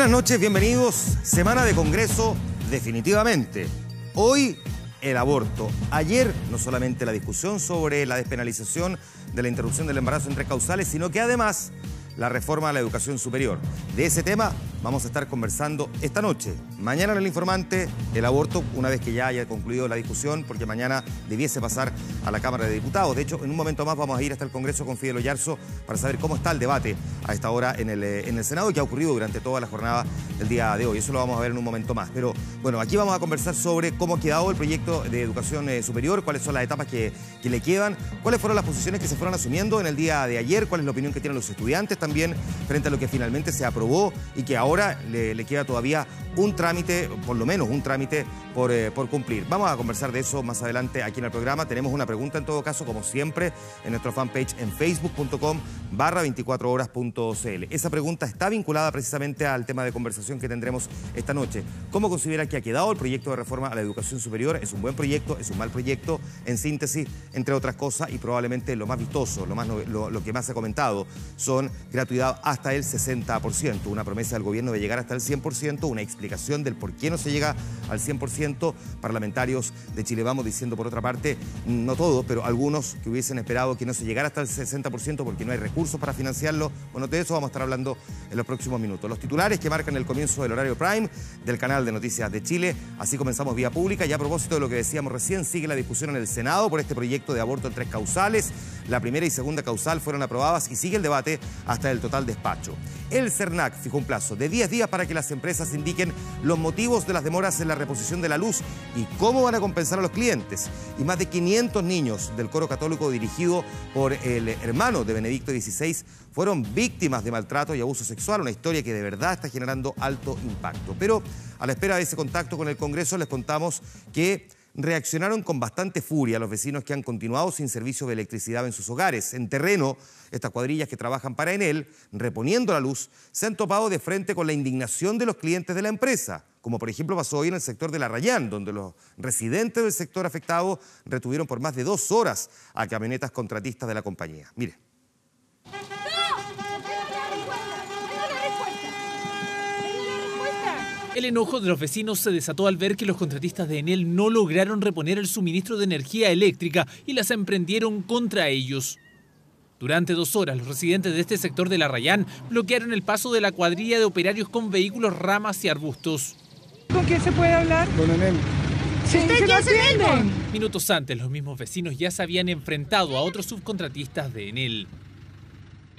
Buenas noches, bienvenidos. Semana de Congreso, definitivamente. Hoy, el aborto. Ayer, no solamente la discusión sobre la despenalización de la interrupción del embarazo en 3 causales, sino que además la reforma a la educación superior. De ese tema vamos a estar conversando esta noche. Mañana en El Informante, el aborto, una vez que ya haya concluido la discusión, porque mañana debiese pasar a la Cámara de Diputados. De hecho, en un momento más vamos a ir hasta el Congreso con Fidel Oyarzo para saber cómo está el debate a esta hora en el Senado y que ha ocurrido durante toda la jornada del día de hoy. Eso lo vamos a ver en un momento más. Pero bueno, aquí vamos a conversar sobre cómo ha quedado el proyecto de educación superior, cuáles son las etapas que le quedan, cuáles fueron las posiciones que se fueron asumiendo en el día de ayer, cuál es la opinión que tienen los estudiantes también frente a lo que finalmente se aprobó y que ahora le queda todavía un trámite, por lo menos un trámite por cumplir. Vamos a conversar de eso más adelante aquí en el programa. Tenemos una pregunta en todo caso, como siempre, en nuestro fanpage en facebook.com/24horas.cl. Esa pregunta está vinculada precisamente al tema de conversación que tendremos esta noche. ¿Cómo considera que ha quedado el proyecto de reforma a la educación superior? ¿Es un buen proyecto? ¿Es un mal proyecto? En síntesis, entre otras cosas, y probablemente lo más vistoso, lo que más se ha comentado, son gratuidad hasta el 60%, una promesa del gobierno de llegar hasta el 100%, una explicación del por qué no se llega al 100%, parlamentarios de Chile Vamos diciendo por otra parte, no todos, pero algunos que hubiesen esperado que no se llegara hasta el 60% porque no hay recursos para financiarlo. Bueno, de eso vamos a estar hablando en los próximos minutos. Los titulares que marcan el comienzo del horario prime del canal de Noticias de Chile. Así comenzamos vía pública y a propósito de lo que decíamos recién, sigue la discusión en el Senado por este proyecto de aborto en 3 causales. La primera y segunda causal fueron aprobadas y sigue el debate hasta el total despacho. El CERNAC fijó un plazo de 10 días para que las empresas indiquen los motivos de las demoras en la reposición de la luz y cómo van a compensar a los clientes. Y más de 500 niños del coro católico dirigido por el hermano de Benedicto XVI fueron víctimas de maltrato y abuso sexual, una historia que de verdad está generando alto impacto. Pero a la espera de ese contacto con el Congreso les contamos que reaccionaron con bastante furia los vecinos que han continuado sin servicio de electricidad en sus hogares. En terreno, estas cuadrillas que trabajan para Enel, reponiendo la luz, se han topado de frente con la indignación de los clientes de la empresa, como por ejemplo pasó hoy en el sector de La Rayán, donde los residentes del sector afectado retuvieron por más de 2 horas a camionetas contratistas de la compañía. Mire. El enojo de los vecinos se desató al ver que los contratistas de Enel no lograron reponer el suministro de energía eléctrica y las emprendieron contra ellos. Durante 2 horas, los residentes de este sector de La Rayán bloquearon el paso de la cuadrilla de operarios con vehículos, ramas y arbustos. ¿Con quién se puede hablar? Con Enel. Sí, ¿ustedes quién se atienden? Minutos antes, los mismos vecinos ya se habían enfrentado a otros subcontratistas de Enel.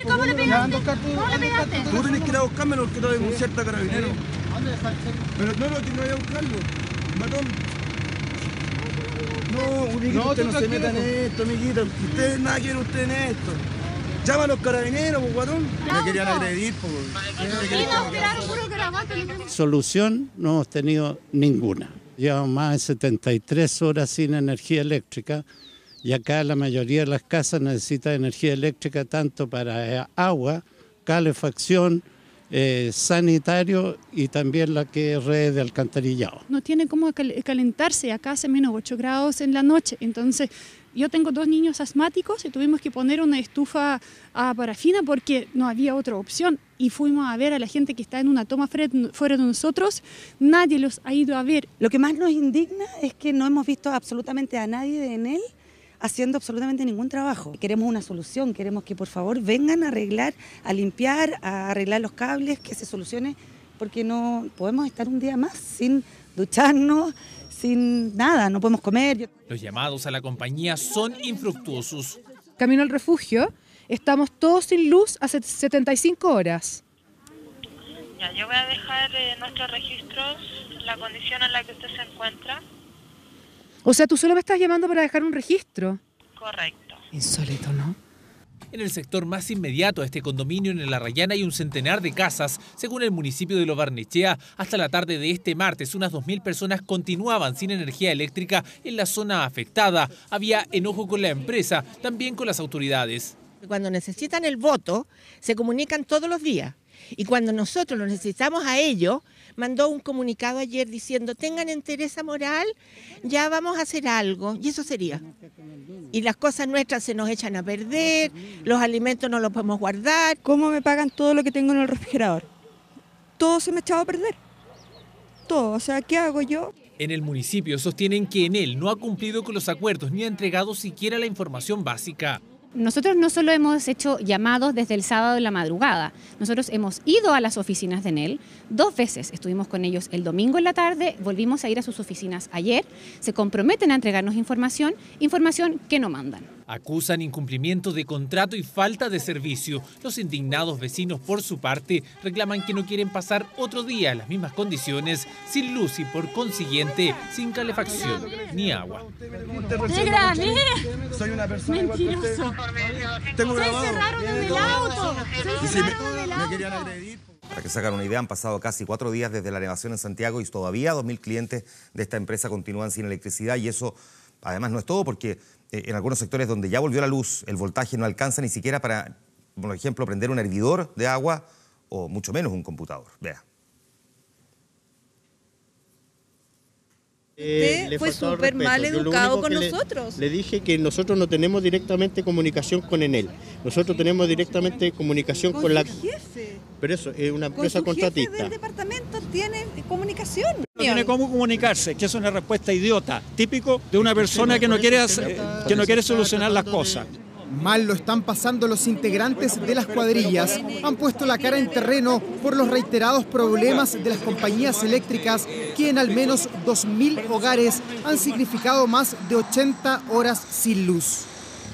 ¿Cómo le pegaste? ¿Cómo le pegaste? Tú tenés que ir a buscarme porque te voy a denunciar a Carabineros. Pero no voy a buscarlo, matón. No, usted no se meta en esto, amiguita. Ustedes nada quieren ustedes en esto. Llaman a los Carabineros, pues, guatón. Me querían agredir, pues. Solución no hemos tenido ninguna. Llevamos más de 73 horas sin energía eléctrica y acá la mayoría de las casas necesita energía eléctrica tanto para agua, calefacción, sanitario y también la que es red de alcantarillado. No tiene cómo calentarse, acá hace menos 8 grados en la noche, entonces yo tengo 2 niños asmáticos y tuvimos que poner una estufa a parafina porque no había otra opción y fuimos a ver a la gente que está en una toma fuera de nosotros, nadie los ha ido a ver. Lo que más nos indigna es que no hemos visto absolutamente a nadie de Enel haciendo absolutamente ningún trabajo. Queremos una solución, queremos que por favor vengan a arreglar, a limpiar, a arreglar los cables, que se solucione, porque no podemos estar un día más sin ducharnos, sin nada, no podemos comer. Los llamados a la compañía son infructuosos. Camino al refugio, estamos todos sin luz hace 75 horas. Ya, yo voy a dejar en nuestros registros la condición en la que usted se encuentra. O sea, tú solo me estás llamando para dejar un registro. Correcto. Insólito, ¿no? En el sector más inmediato a este condominio en La Rayán hay un centenar de casas. Según el municipio de Lo Barnechea, hasta la tarde de este martes, unas 2000 personas continuaban sin energía eléctrica en la zona afectada. Había enojo con la empresa, también con las autoridades. Cuando necesitan el voto, se comunican todos los días. Y cuando nosotros lo necesitamos a ellos, mandó un comunicado ayer diciendo, tengan entereza moral, ya vamos a hacer algo, y eso sería. Y las cosas nuestras se nos echan a perder, los alimentos no los podemos guardar. ¿Cómo me pagan todo lo que tengo en el refrigerador? todo se me echaba a perder. Todo, o sea, ¿qué hago yo? En el municipio sostienen que Enel no ha cumplido con los acuerdos ni ha entregado siquiera la información básica. Nosotros no solo hemos hecho llamados desde el sábado en la madrugada, nosotros hemos ido a las oficinas de Enel 2 veces. Estuvimos con ellos el domingo en la tarde, volvimos a ir a sus oficinas ayer, se comprometen a entregarnos información que no mandan. Acusan incumplimiento de contrato y falta de servicio. Los indignados vecinos, por su parte, reclaman que no quieren pasar otro día en las mismas condiciones, sin luz y, por consiguiente, sin calefacción ni agua. ¡Te grabé! Soy una persona mentiroso. Tengo grabado. Se encerraron en el auto. Me querían agredir. Para que se hagan una idea, han pasado casi 4 días desde la elevación en Santiago y todavía 2.000 clientes de esta empresa continúan sin electricidad, y eso además no es todo, porque en algunos sectores donde ya volvió la luz, el voltaje no alcanza ni siquiera para, por ejemplo, prender un hervidor de agua o mucho menos un computador. Vea. Usted fue súper mal educado con nosotros. Le dije que nosotros no tenemos directamente comunicación con Enel. Nosotros tenemos directamente comunicación con la... jefe. Pero eso, es una empresa contratista. Jefe del departamento tiene comunicación. No tiene cómo comunicarse, que es una respuesta idiota, típico de una persona que no quiere solucionar las cosas. Mal lo están pasando los integrantes de las cuadrillas. Han puesto la cara en terreno por los reiterados problemas de las compañías eléctricas que en al menos 2.000 hogares han significado más de 80 horas sin luz.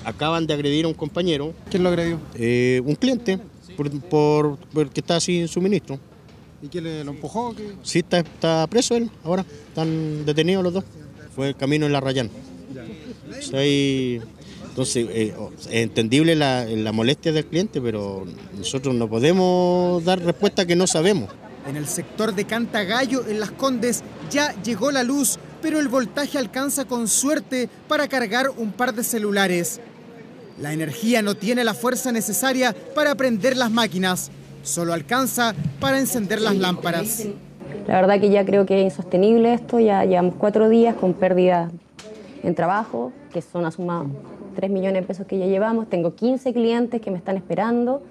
Acaban de agredir a un compañero. ¿Quién lo agredió? Un cliente, porque está sin suministro. ¿Y quién lo empujó? Sí, está preso él ahora. Están detenidos los dos. Fue el camino en la Rayán. Entonces, es entendible la molestia del cliente, pero nosotros no podemos dar respuesta que no sabemos. En el sector de Cantagallo, en Las Condes, ya llegó la luz, pero el voltaje alcanza con suerte para cargar un par de celulares. La energía no tiene la fuerza necesaria para prender las máquinas, solo alcanza para encender las lámparas. La verdad que ya creo que es insostenible esto, ya llevamos 4 días con pérdidas en trabajo, que son a suma 3 millones de pesos que ya llevamos. Tengo 15 clientes que me están esperando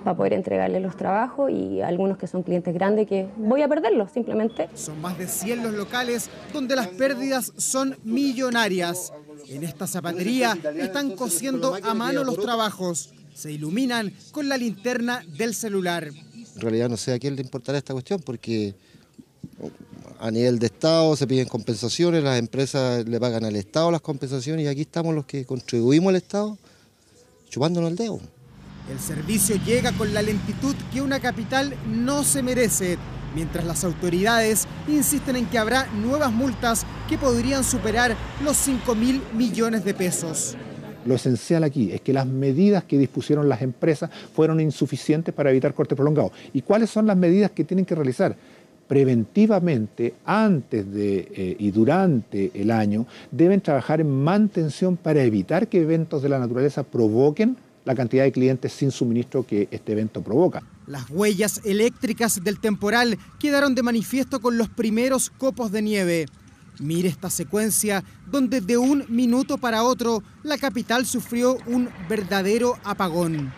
para poder entregarles los trabajos y algunos que son clientes grandes que voy a perderlos simplemente. Son más de 100 los locales donde las pérdidas son millonarias. En esta zapatería están cosiendo a mano los trabajos. Se iluminan con la linterna del celular. En realidad no sé a quién le importará esta cuestión porque a nivel de Estado se piden compensaciones, las empresas le pagan al Estado las compensaciones y aquí estamos los que contribuimos al Estado chupándonos el dedo. El servicio llega con la lentitud que una capital no se merece, mientras las autoridades insisten en que habrá nuevas multas que podrían superar los 5.000 millones de pesos. Lo esencial aquí es que las medidas que dispusieron las empresas fueron insuficientes para evitar cortes prolongados. ¿Y cuáles son las medidas que tienen que realizar? Preventivamente, antes de y durante el año, deben trabajar en mantención para evitar que eventos de la naturaleza provoquen la cantidad de clientes sin suministro que este evento provoca. Las huellas eléctricas del temporal quedaron de manifiesto con los primeros copos de nieve. Mire esta secuencia donde de un minuto para otro la capital sufrió un verdadero apagón.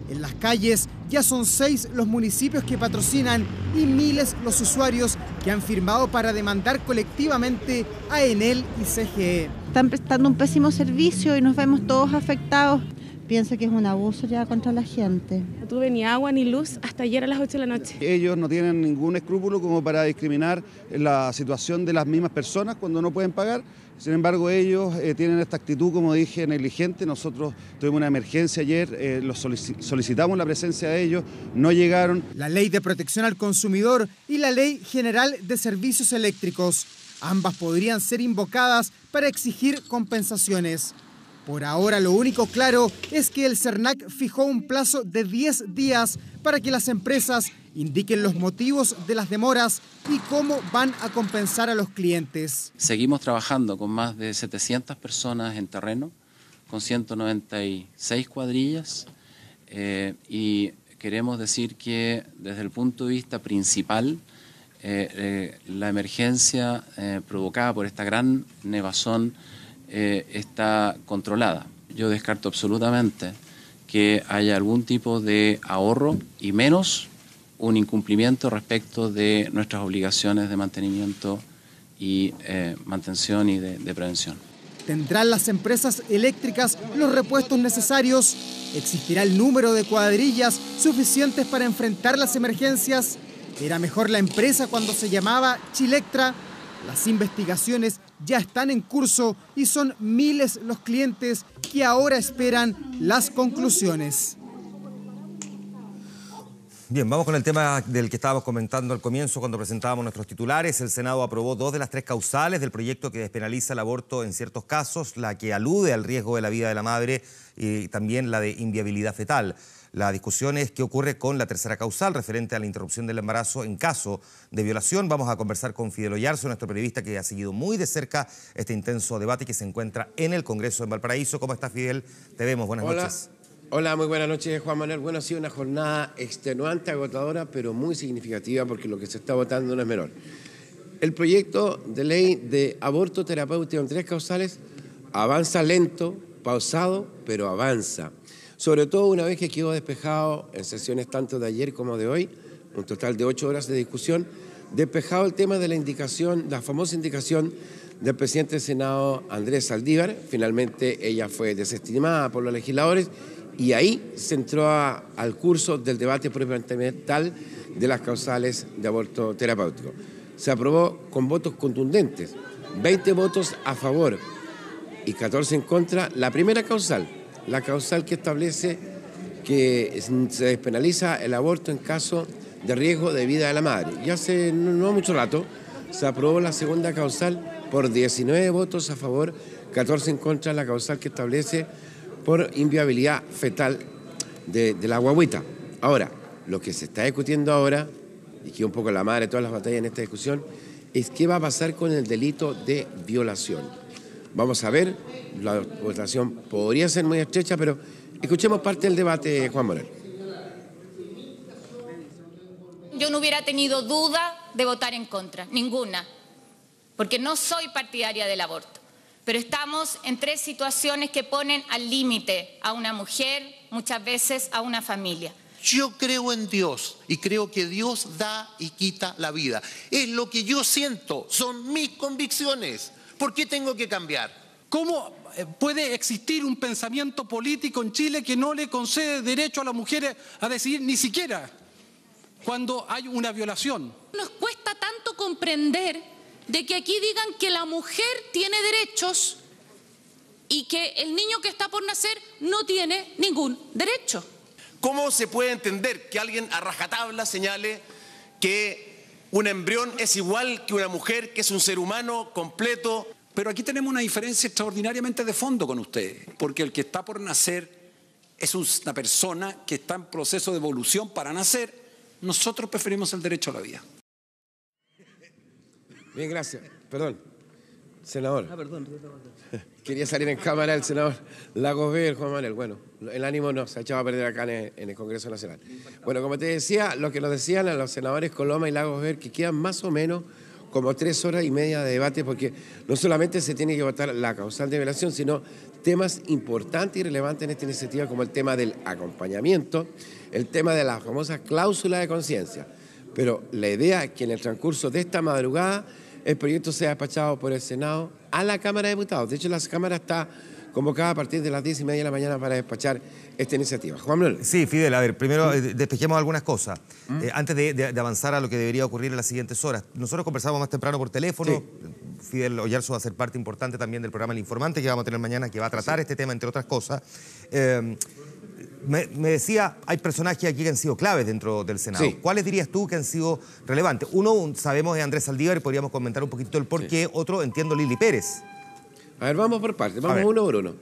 En las calles ya son 6 los municipios que patrocinan y miles los usuarios que han firmado para demandar colectivamente a Enel y CGE. Están prestando un pésimo servicio y nos vemos todos afectados. Pienso que es un abuso ya contra la gente. No tuve ni agua ni luz hasta ayer a las 8 de la noche. Ellos no tienen ningún escrúpulo como para discriminar la situación de las mismas personas cuando no pueden pagar. Sin embargo, ellos tienen esta actitud, como dije, negligente. Nosotros tuvimos una emergencia ayer, los solicitamos la presencia de ellos, no llegaron. La Ley de Protección al Consumidor y la Ley General de Servicios Eléctricos. Ambas podrían ser invocadas para exigir compensaciones. Por ahora lo único claro es que el CERNAC fijó un plazo de 10 días para que las empresas indiquen los motivos de las demoras y cómo van a compensar a los clientes. Seguimos trabajando con más de 700 personas en terreno, con 196 cuadrillas y queremos decir que desde el punto de vista principal la emergencia provocada por esta gran nevazón está controlada. Yo descarto absolutamente que haya algún tipo de ahorro y menos un incumplimiento respecto de nuestras obligaciones de mantenimiento y mantención y de prevención. ¿Tendrán las empresas eléctricas los repuestos necesarios? ¿Existirá el número de cuadrillas suficientes para enfrentar las emergencias? ¿Era mejor la empresa cuando se llamaba Chilectra? Las investigaciones ya están en curso y son miles los clientes que ahora esperan las conclusiones. Bien, vamos con el tema del que estábamos comentando al comienzo cuando presentábamos nuestros titulares. El Senado aprobó 2 de las 3 causales del proyecto que despenaliza el aborto en ciertos casos, la que alude al riesgo de la vida de la madre y también la de inviabilidad fetal. La discusión es qué ocurre con la tercera causal referente a la interrupción del embarazo en caso de violación. Vamos a conversar con Fidel Oyarzo, nuestro periodista que ha seguido muy de cerca este intenso debate que se encuentra en el Congreso en Valparaíso. ¿Cómo estás, Fidel? Te vemos, buenas noches. Hola, muy buenas noches, Juan Manuel. Bueno, ha sido una jornada extenuante, agotadora, pero muy significativa porque lo que se está votando no es menor. El proyecto de ley de aborto terapéutico en 3 causales avanza lento, pausado, pero avanza. Sobre todo una vez que quedó despejado en sesiones tanto de ayer como de hoy, un total de 8 horas de discusión, despejado el tema de la indicación, la famosa indicación del presidente del Senado, Andrés Saldívar. Finalmente ella fue desestimada por los legisladores y ahí se entró al curso del debate propiamente tal de las causales de aborto terapéutico. Se aprobó con votos contundentes, 20 votos a favor y 14 en contra, la primera causal, la causal que establece que se despenaliza el aborto en caso de riesgo de vida de la madre. Y hace no mucho rato se aprobó la segunda causal por 19 votos a favor, 14 en contra, la causal que establece por inviabilidad fetal de la guagüita. Ahora, lo que se está discutiendo ahora, y que un poco la madre de todas las batallas en esta discusión, es qué va a pasar con el delito de violación. Vamos a ver, la votación podría ser muy estrecha, pero escuchemos parte del debate, Juan Manuel. Yo no hubiera tenido duda de votar en contra, ninguna, porque no soy partidaria del aborto. Pero estamos en 3 situaciones que ponen al límite a una mujer, muchas veces a una familia. Yo creo en Dios y creo que Dios da y quita la vida. Es lo que yo siento, son mis convicciones. ¿Por qué tengo que cambiar? ¿Cómo puede existir un pensamiento político en Chile que no le concede derecho a las mujeres a decidir ni siquiera cuando hay una violación? Nos cuesta tanto comprender de que aquí digan que la mujer tiene derechos y que el niño que está por nacer no tiene ningún derecho. ¿Cómo se puede entender que alguien a rajatabla señale que un embrión es igual que una mujer, que es un ser humano completo? Pero aquí tenemos una diferencia extraordinariamente de fondo con ustedes, porque el que está por nacer es una persona que está en proceso de evolución para nacer. Nosotros preferimos el derecho a la vida. Bien, gracias. Perdón, senador. Quería salir en cámara el senador Lagos Ver, Juan Manuel. Bueno, el ánimo no, se ha echado a perder acá en el Congreso Nacional. Bueno, como te decía, lo que nos decían a los senadores Coloma y Lagos Ver, que quedan más o menos como 3 horas y media de debate, porque no solamente se tiene que votar la causal de violación, sino temas importantes y relevantes en esta iniciativa, como el tema del acompañamiento, el tema de la famosa cláusula de conciencia. Pero la idea es que en el transcurso de esta madrugada el proyecto sea despachado por el Senado a la Cámara de Diputados. De hecho, la Cámara está convocada a partir de las 10:30 de la mañana para despachar esta iniciativa. Juan Manuel. Sí, Fidel, a ver, primero despejemos algunas cosas. Antes de avanzar a lo que debería ocurrir en las siguientes horas. Nosotros conversamos más temprano por teléfono. Sí. Fidel Oyarzo va a ser parte importante también del programa El Informante que vamos a tener mañana, que va a tratar este tema, entre otras cosas. Me decía, hay personajes aquí que han sido claves dentro del Senado. Sí. ¿Cuáles dirías tú que han sido relevantes? Uno, sabemos, es Andrés Saldívar y podríamos comentar un poquito el porqué. Sí. Otro, entiendo, Lili Pérez. A ver, vamos por partes, vamos uno por uno.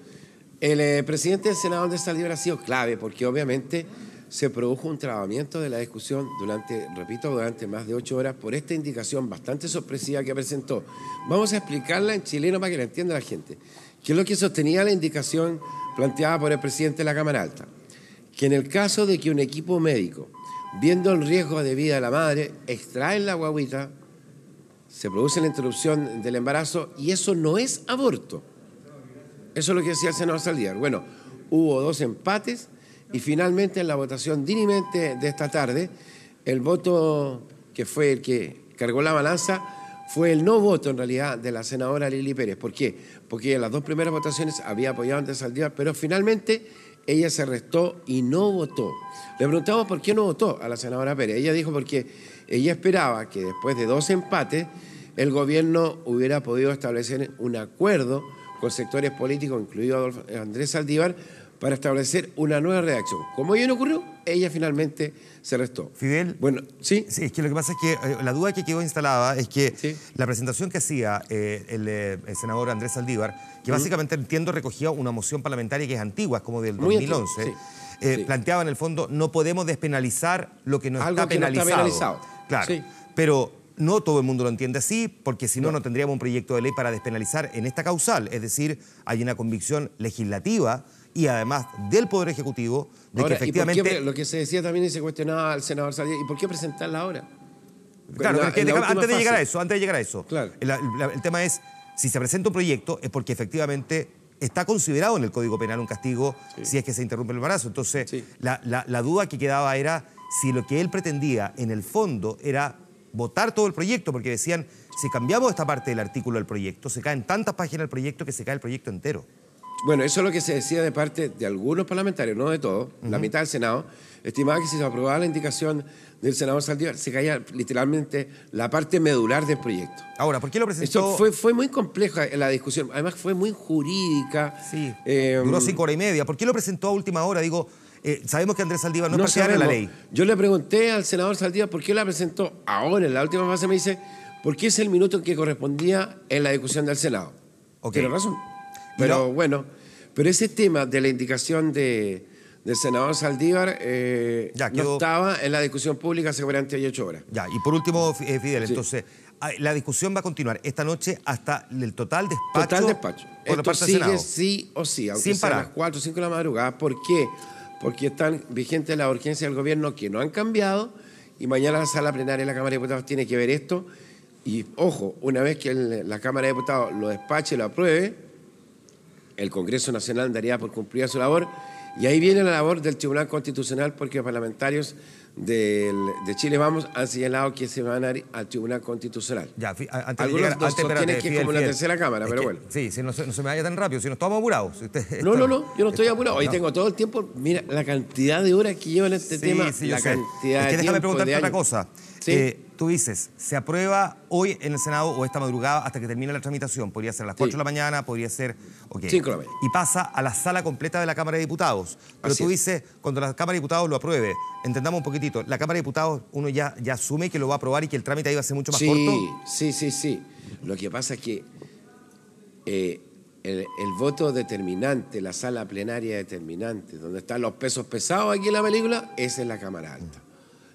El presidente del Senado, Andrés Saldívar, ha sido clave porque obviamente se produjo un trabamiento de la discusión durante más de 8 horas por esta indicación bastante sorpresiva que presentó. Vamos a explicarla en chileno para que la entienda la gente. ¿Qué es lo que sostenía la indicación planteada por el presidente de la Cámara Alta? Que en el caso de que un equipo médico, viendo el riesgo de vida de la madre, extrae la guagüita, se produce la interrupción del embarazo y eso no es aborto. Eso es lo que decía el senador Saldívar. Bueno, hubo 2 empates Y finalmente, en la votación dirimente de esta tarde, el voto que fue el que cargó la balanza fue el no voto, en realidad, de la senadora Lili Pérez. ¿Por qué? Porque en las dos primeras votaciones había apoyado a Andrés Saldívar, pero finalmente ella se restó y no votó. Le preguntamos por qué no votó a la senadora Pérez. Ella dijo porque ella esperaba que después de 2 empates el gobierno hubiera podido establecer un acuerdo con sectores políticos, incluido Andrés Saldívar, para establecer una nueva redacción. Como ello no ocurrió, ella finalmente se restó. Fidel, bueno, ¿sí? Sí, es que lo que pasa es que la duda que quedó instalada es que la presentación que hacía el senador Andrés Saldívar, que básicamente entiendo recogía una moción parlamentaria que es antigua, es como del 2011, planteaba en el fondo, no podemos despenalizar lo que no está penalizado. Claro, pero no todo el mundo lo entiende así, porque si no, no tendríamos un proyecto de ley para despenalizar en esta causal. Es decir, hay una convicción legislativa y además del Poder Ejecutivo de que efectivamente... ¿y por qué, lo que se decía también y se cuestionaba al senador Saldívar, ¿y por qué presentarla ahora? Claro, antes de llegar a eso, claro. El tema es, si se presenta un proyecto es porque efectivamente está considerado en el Código Penal un castigo si es que se interrumpe el embarazo. Entonces, la duda que quedaba era si lo que él pretendía en el fondo era votar todo el proyecto, porque decían, si cambiamos esta parte del artículo del proyecto, se caen tantas páginas del proyecto que se cae el proyecto entero. Bueno, eso es lo que se decía de parte de algunos parlamentarios, no de todos. La mitad del Senado estimaba que si se aprobaba la indicación del senador Saldívar, se caía literalmente la parte medular del proyecto. Ahora, ¿por qué lo presentó? Eso fue muy compleja la discusión, además fue muy jurídica. Sí, duró 5 horas y media. ¿Por qué lo presentó a última hora? Digo, sabemos que Andrés Saldívar no es partidario de la ley. Yo le pregunté al senador Saldívar por qué la presentó ahora, en la última fase, me dice, porque es el minuto que correspondía en la discusión del Senado. Tiene razón. Pero bueno, pero ese tema de la indicación del senador Saldívar no estaba en la discusión pública hace 48 horas. Ya, y por último, Fidel, entonces, la discusión va a continuar esta noche hasta el total despacho. Total despacho. Esto sigue sí o sí, aunque sean las 4 o 5 de la madrugada. ¿Por qué? Porque están vigentes las urgencias del gobierno que no han cambiado y mañana la sala plenaria de la Cámara de Diputados tiene que ver esto. Y, ojo, una vez que la Cámara de Diputados lo despache y lo apruebe, el Congreso Nacional daría por cumplida su labor y ahí viene la labor del Tribunal Constitucional porque los parlamentarios de Chile Vamos han señalado que se van a ir al Tribunal Constitucional. Ya, algunos sostienen que es como la tercera Cámara, pero bueno. Sí, no se me vaya tan rápido, si no estamos apurados. No, yo no estoy apurado. Hoy tengo todo el tiempo, mira, la cantidad de horas que llevan este tema, la cantidad de déjame preguntarte otra cosa. ¿Sí? Tú dices, ¿se aprueba hoy en el Senado o esta madrugada hasta que termine la tramitación? Podría ser a las 4 de la mañana, podría ser... 5 de la mañana. Y pasa a la sala completa de la Cámara de Diputados. Pero tú dices, cuando la Cámara de Diputados lo apruebe, entendamos un poquitito, la Cámara de Diputados uno ya asume que lo va a aprobar y que el trámite ahí va a ser mucho más corto. Sí. Lo que pasa es que el voto determinante, la sala plenaria determinante, donde están los pesos pesados aquí en la película, esa es la Cámara Alta.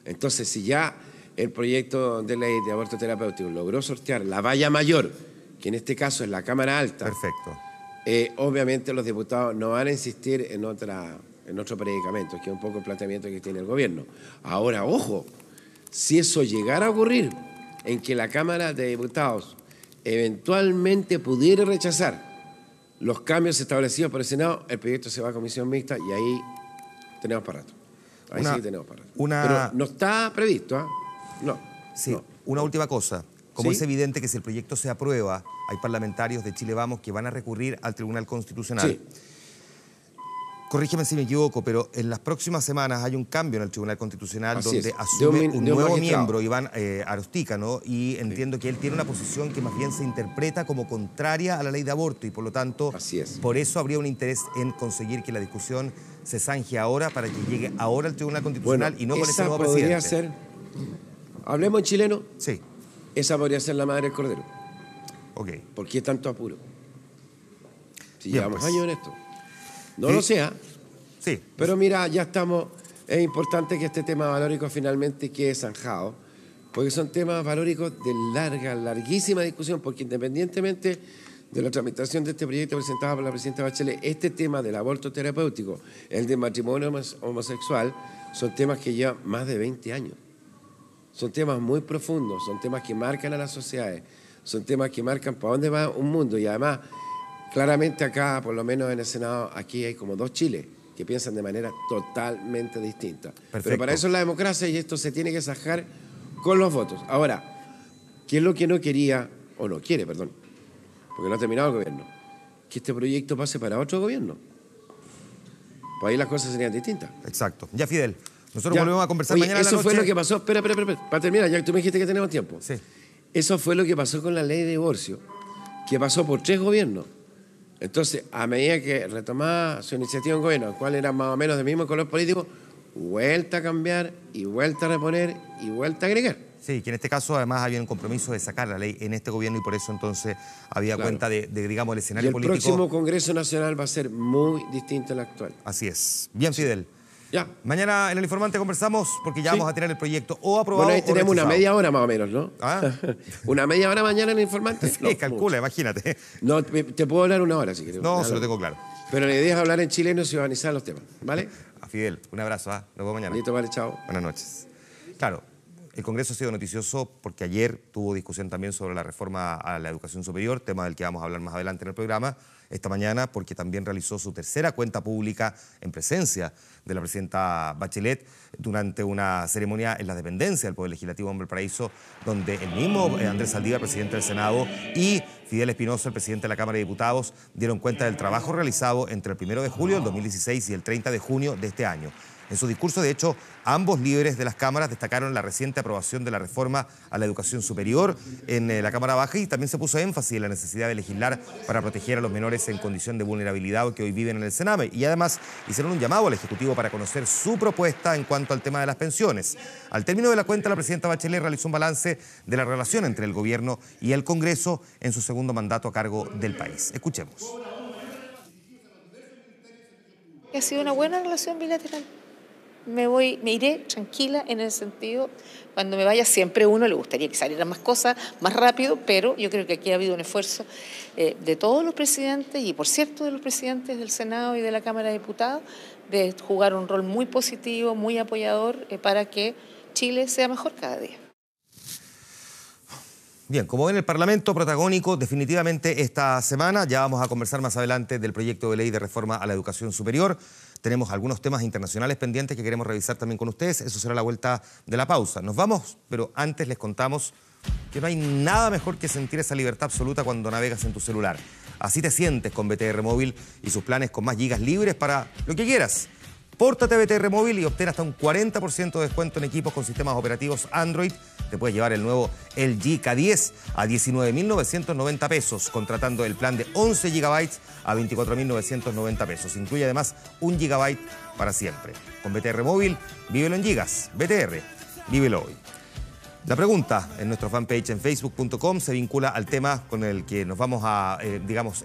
Entonces, si ya el proyecto de ley de aborto terapéutico logró sortear la valla mayor, que en este caso es la Cámara Alta. Perfecto. Obviamente los diputados no van a insistir en otro predicamento, que es un poco el planteamiento que tiene el gobierno. Ahora, ojo, si eso llegara a ocurrir, en que la Cámara de Diputados eventualmente pudiera rechazar los cambios establecidos por el Senado, el proyecto se va a comisión mixta y ahí tenemos para rato. Ahí sí tenemos para rato. Pero no está previsto, ¿ah? No. Sí, una última cosa. Como es evidente que si el proyecto se aprueba, hay parlamentarios de Chile Vamos que van a recurrir al Tribunal Constitucional. Sí. Corrígeme si me equivoco, pero en las próximas semanas hay un cambio en el Tribunal Constitucional donde es. asume un nuevo miembro, Iván Arostica, ¿no? Y entiendo que él tiene una posición que más bien se interpreta como contraria a la ley de aborto y por lo tanto, por eso habría un interés en conseguir que la discusión se zanje ahora para que llegue ahora al Tribunal Constitucional y no con ese nuevo presidente. Podría ser, hablemos en chileno, sí. Esa podría ser la madre del cordero. Ok. ¿Por qué tanto apuro? Si Bien, llevamos pues. años en esto. No lo sea. Sí. Pero mira, ya estamos. Es importante que este tema valórico finalmente quede zanjado, porque son temas valóricos de larguísima discusión, porque independientemente de la tramitación de este proyecto presentado por la presidenta Bachelet, este tema del aborto terapéutico, el del matrimonio homosexual, son temas que llevan más de 20 años. Son temas muy profundos, son temas que marcan a las sociedades, son temas que marcan para dónde va un mundo y además, claramente acá, por lo menos en el Senado, aquí hay como 2 Chiles, que piensan de manera totalmente distinta. Perfecto. Pero para eso es la democracia y esto se tiene que sacar con los votos. Ahora, ¿qué es lo que no quería, o no quiere, perdón, porque no ha terminado el gobierno? Que este proyecto pase para otro gobierno. Pues ahí las cosas serían distintas. Exacto. Ya, Fidel, nosotros volvemos a conversar Oye, mañana en la eso noche. fue lo que pasó. Espera. Para terminar, ya que tú me dijiste que tenemos tiempo. Sí. Eso fue lo que pasó con la ley de divorcio, que pasó por 3 gobiernos. Entonces, a medida que retomaba su iniciativa en gobierno, el cual era más o menos del mismo color político, vuelta a cambiar y vuelta a reponer y vuelta a agregar. Sí, que en este caso además había un compromiso de sacar la ley en este gobierno y por eso entonces había cuenta de, digamos, el Y escenario el político. próximo Congreso Nacional va a ser muy distinto al actual. Así es. Bien, Fidel. Ya. Mañana en El Informante conversamos porque ya vamos a tener el proyecto o aprobado Bueno, ahí o tenemos una rechazado. media hora más o menos, ¿no? ¿Ah? ¿Una media hora mañana en El Informante? Sí, No, calcula, mucho. imagínate. No, te puedo hablar una hora si quieres. No, Dale. se lo tengo claro. Pero la idea es hablar en chileno y ciudadanizar los temas, ¿vale? A Fidel, un abrazo. Nos vemos mañana. Listo, vale, chao. Buenas noches. Claro, el Congreso ha sido noticioso porque ayer tuvo discusión también sobre la reforma a la educación superior, tema del que vamos a hablar más adelante en el programa. Esta mañana porque también realizó su tercera cuenta pública en presencia de la presidenta Bachelet durante una ceremonia en la dependencia del Poder Legislativo en Valparaíso, donde el mismo Andrés Saldívar, presidente del Senado, y Fidel Espinosa, el presidente de la Cámara de Diputados, dieron cuenta del trabajo realizado entre el 1 de julio del 2016 y el 30 de junio de este año. En su discurso, de hecho, ambos líderes de las cámaras destacaron la reciente aprobación de la reforma a la educación superior en la Cámara Baja y también se puso énfasis en la necesidad de legislar para proteger a los menores en condición de vulnerabilidad que hoy viven en el Sename. Y además hicieron un llamado al Ejecutivo para conocer su propuesta en cuanto al tema de las pensiones. Al término de la cuenta, la presidenta Bachelet realizó un balance de la relación entre el Gobierno y el Congreso en su segundo mandato a cargo del país. Escuchemos. Ha sido una buena relación bilateral. Me iré tranquila en el sentido, cuando me vaya siempre uno le gustaría que salieran más cosas, más rápido, pero yo creo que aquí ha habido un esfuerzo de todos los presidentes y por cierto de los presidentes del Senado y de la Cámara de Diputados de jugar un rol muy positivo, muy apoyador para que Chile sea mejor cada día. Bien, como ven, el Parlamento protagónico definitivamente esta semana. Ya vamos a conversar más adelante del proyecto de ley de reforma a la educación superior. Tenemos algunos temas internacionales pendientes que queremos revisar también con ustedes. Eso será la vuelta de la pausa. Nos vamos, pero antes les contamos que no hay nada mejor que sentir esa libertad absoluta cuando navegas en tu celular. Así te sientes con BTR Móvil y sus planes con más gigas libres para lo que quieras. Pórtate a BTR Móvil y obtén hasta un 40% de descuento en equipos con sistemas operativos Android. Te puedes llevar el nuevo LG K10 a 19.990 pesos, contratando el plan de 11 GB a 24.990 pesos. Incluye además 1 GB para siempre. Con BTR Móvil, vívelo en gigas. BTR, vívelo hoy. La pregunta en nuestro fanpage en facebook.com se vincula al tema con el que nos vamos a,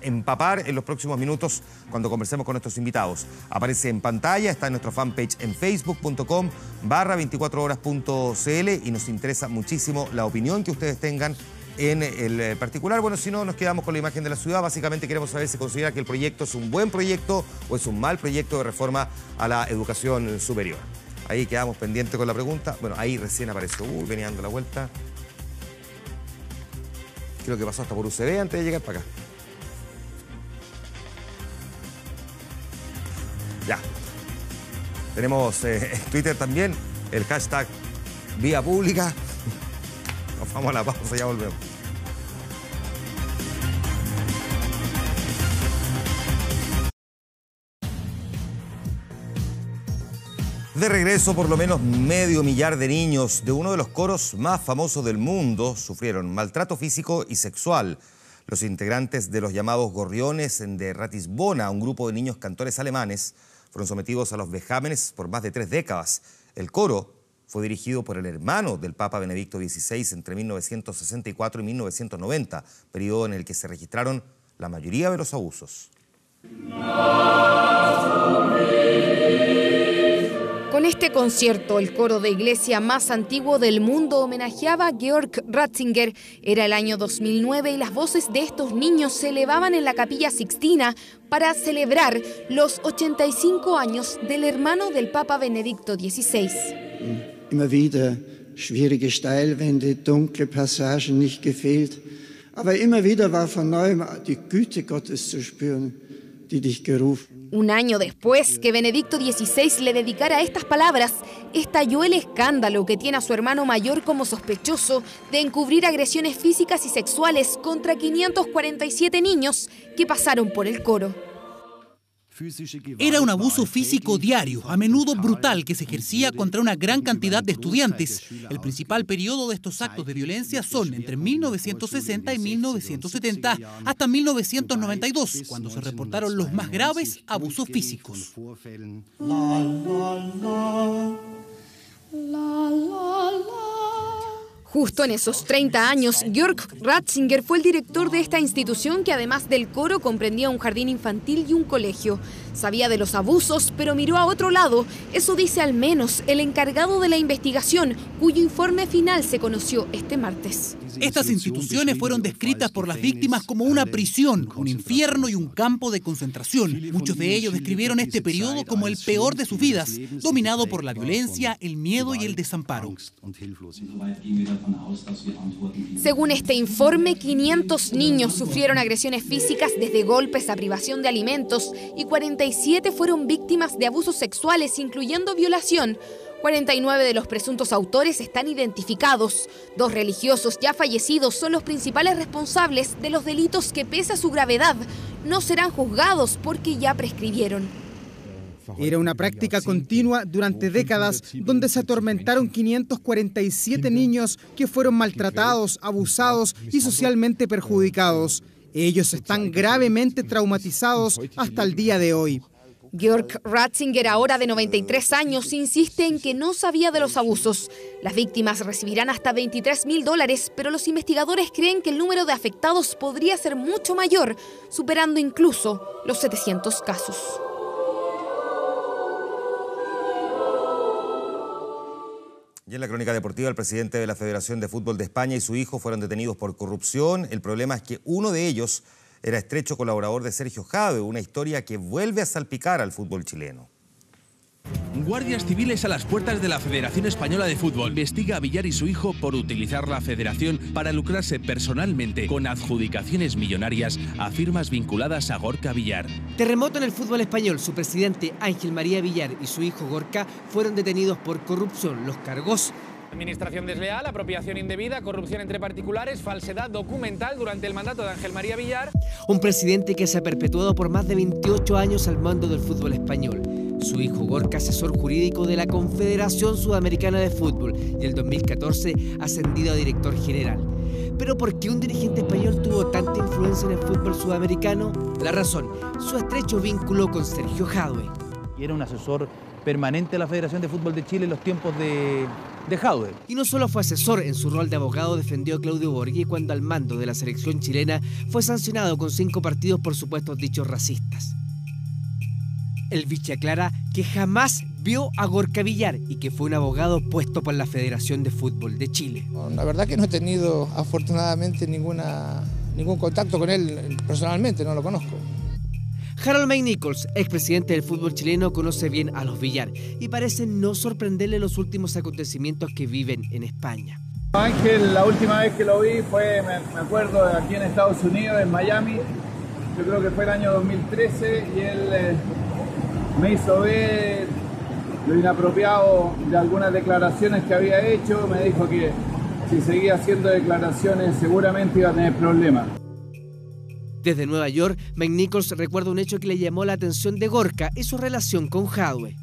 empapar en los próximos minutos cuando conversemos con nuestros invitados. Aparece en pantalla, está en nuestro fanpage en facebook.com/24horas.cl y nos interesa muchísimo la opinión que ustedes tengan en el particular. Bueno, si no, nos quedamos con la imagen de la ciudad. Básicamente queremos saber si considera que el proyecto es un buen proyecto o es un mal proyecto de reforma a la educación superior. Ahí quedamos pendientes con la pregunta. Bueno, ahí recién apareció. Venía dando la vuelta. Creo que pasó hasta por UCB antes de llegar para acá. Ya. Tenemos en Twitter también el hashtag Vía Pública. Nos vamos a la pausa, ya volvemos. De regreso, por lo menos 500.000 de niños de uno de los coros más famosos del mundo sufrieron maltrato físico y sexual. Los integrantes de los llamados Gorriones de Ratisbona, un grupo de niños cantores alemanes, fueron sometidos a los vejámenes por más de 3 décadas. El coro fue dirigido por el hermano del Papa Benedicto XVI entre 1964 y 1990, periodo en el que se registraron la mayoría de los abusos. Con este concierto, el coro de iglesia más antiguo del mundo homenajeaba a Georg Ratzinger. Era el año 2009 y las voces de estos niños se elevaban en la Capilla Sixtina para celebrar los 85 años del hermano del Papa Benedicto XVI. Immer wieder schwierige Steilwände, dunkle Passagen, nicht gefehlt. Aber immer wieder war von neuem die Güte Gottes zu spüren. die dich gerufen. Un año después que Benedicto XVI le dedicara estas palabras, estalló el escándalo que tiene a su hermano mayor como sospechoso de encubrir agresiones físicas y sexuales contra 547 niños que pasaron por el coro. Era un abuso físico diario, a menudo brutal, que se ejercía contra una gran cantidad de estudiantes. El principal periodo de estos actos de violencia son entre 1960 y 1970 hasta 1992, cuando se reportaron los más graves abusos físicos. Justo en esos 30 años, Georg Ratzinger fue el director de esta institución que además del coro comprendía un jardín infantil y un colegio. Sabía de los abusos, pero miró a otro lado. Eso dice al menos el encargado de la investigación, cuyo informe final se conoció este martes. Estas instituciones fueron descritas por las víctimas como una prisión, un infierno y un campo de concentración. Muchos de ellos describieron este periodo como el peor de sus vidas, dominado por la violencia, el miedo y el desamparo. Según este informe, 500 niños sufrieron agresiones físicas desde golpes a privación de alimentos y 47 fueron víctimas de abusos sexuales, incluyendo violación. 49 de los presuntos autores están identificados. 2 religiosos ya fallecidos son los principales responsables de los delitos que, pese a su gravedad, no serán juzgados porque ya prescribieron. Era una práctica continua durante décadas donde se atormentaron 547 niños que fueron maltratados, abusados y socialmente perjudicados. Ellos están gravemente traumatizados hasta el día de hoy. Georg Ratzinger, ahora de 93 años, insiste en que no sabía de los abusos. Las víctimas recibirán hasta $23.000, pero los investigadores creen que el número de afectados podría ser mucho mayor, superando incluso los 700 casos. Y en la crónica deportiva, el presidente de la Federación de Fútbol de España y su hijo fueron detenidos por corrupción. El problema es que uno de ellos era estrecho colaborador de Sergio Jadue, una historia que vuelve a salpicar al fútbol chileno. Guardias civiles a las puertas de la Federación Española de Fútbol. Investiga a Villar y su hijo por utilizar la federación para lucrarse personalmente con adjudicaciones millonarias a firmas vinculadas a Gorka Villar. Terremoto en el fútbol español. Su presidente Ángel María Villar y su hijo Gorka fueron detenidos por corrupción. Los cargos: administración desleal, apropiación indebida, corrupción entre particulares, falsedad documental durante el mandato de Ángel María Villar. Un presidente que se ha perpetuado por más de 28 años al mando del fútbol español. Su hijo Gorka, asesor jurídico de la Confederación Sudamericana de Fútbol, y el 2014 ascendido a director general. ¿Pero por qué un dirigente español tuvo tanta influencia en el fútbol sudamericano? La razón: su estrecho vínculo con Sergio Jadue. Y era un asesor permanente de la Federación de Fútbol de Chile en los tiempos de Jadue. Y no solo fue asesor, en su rol de abogado defendió a Claudio Borghi cuando al mando de la selección chilena fue sancionado con 5 partidos por supuestos dichos racistas. El Vichy aclara que jamás vio a Gorka Villar y que fue un abogado puesto por la Federación de Fútbol de Chile. La verdad que no he tenido afortunadamente ningún contacto con él personalmente, no lo conozco. Harold McNichols, expresidente del fútbol chileno, conoce bien a los Villar y parece no sorprenderle los últimos acontecimientos que viven en España. Ángel, la última vez que lo vi fue, me acuerdo, aquí en Estados Unidos, en Miami. Yo creo que fue el año 2013 y él me hizo ver lo inapropiado de algunas declaraciones que había hecho. Me dijo que si seguía haciendo declaraciones seguramente iba a tener problemas. Desde Nueva York, McNichols recuerda un hecho que le llamó la atención de Gorka y su relación con Jadue.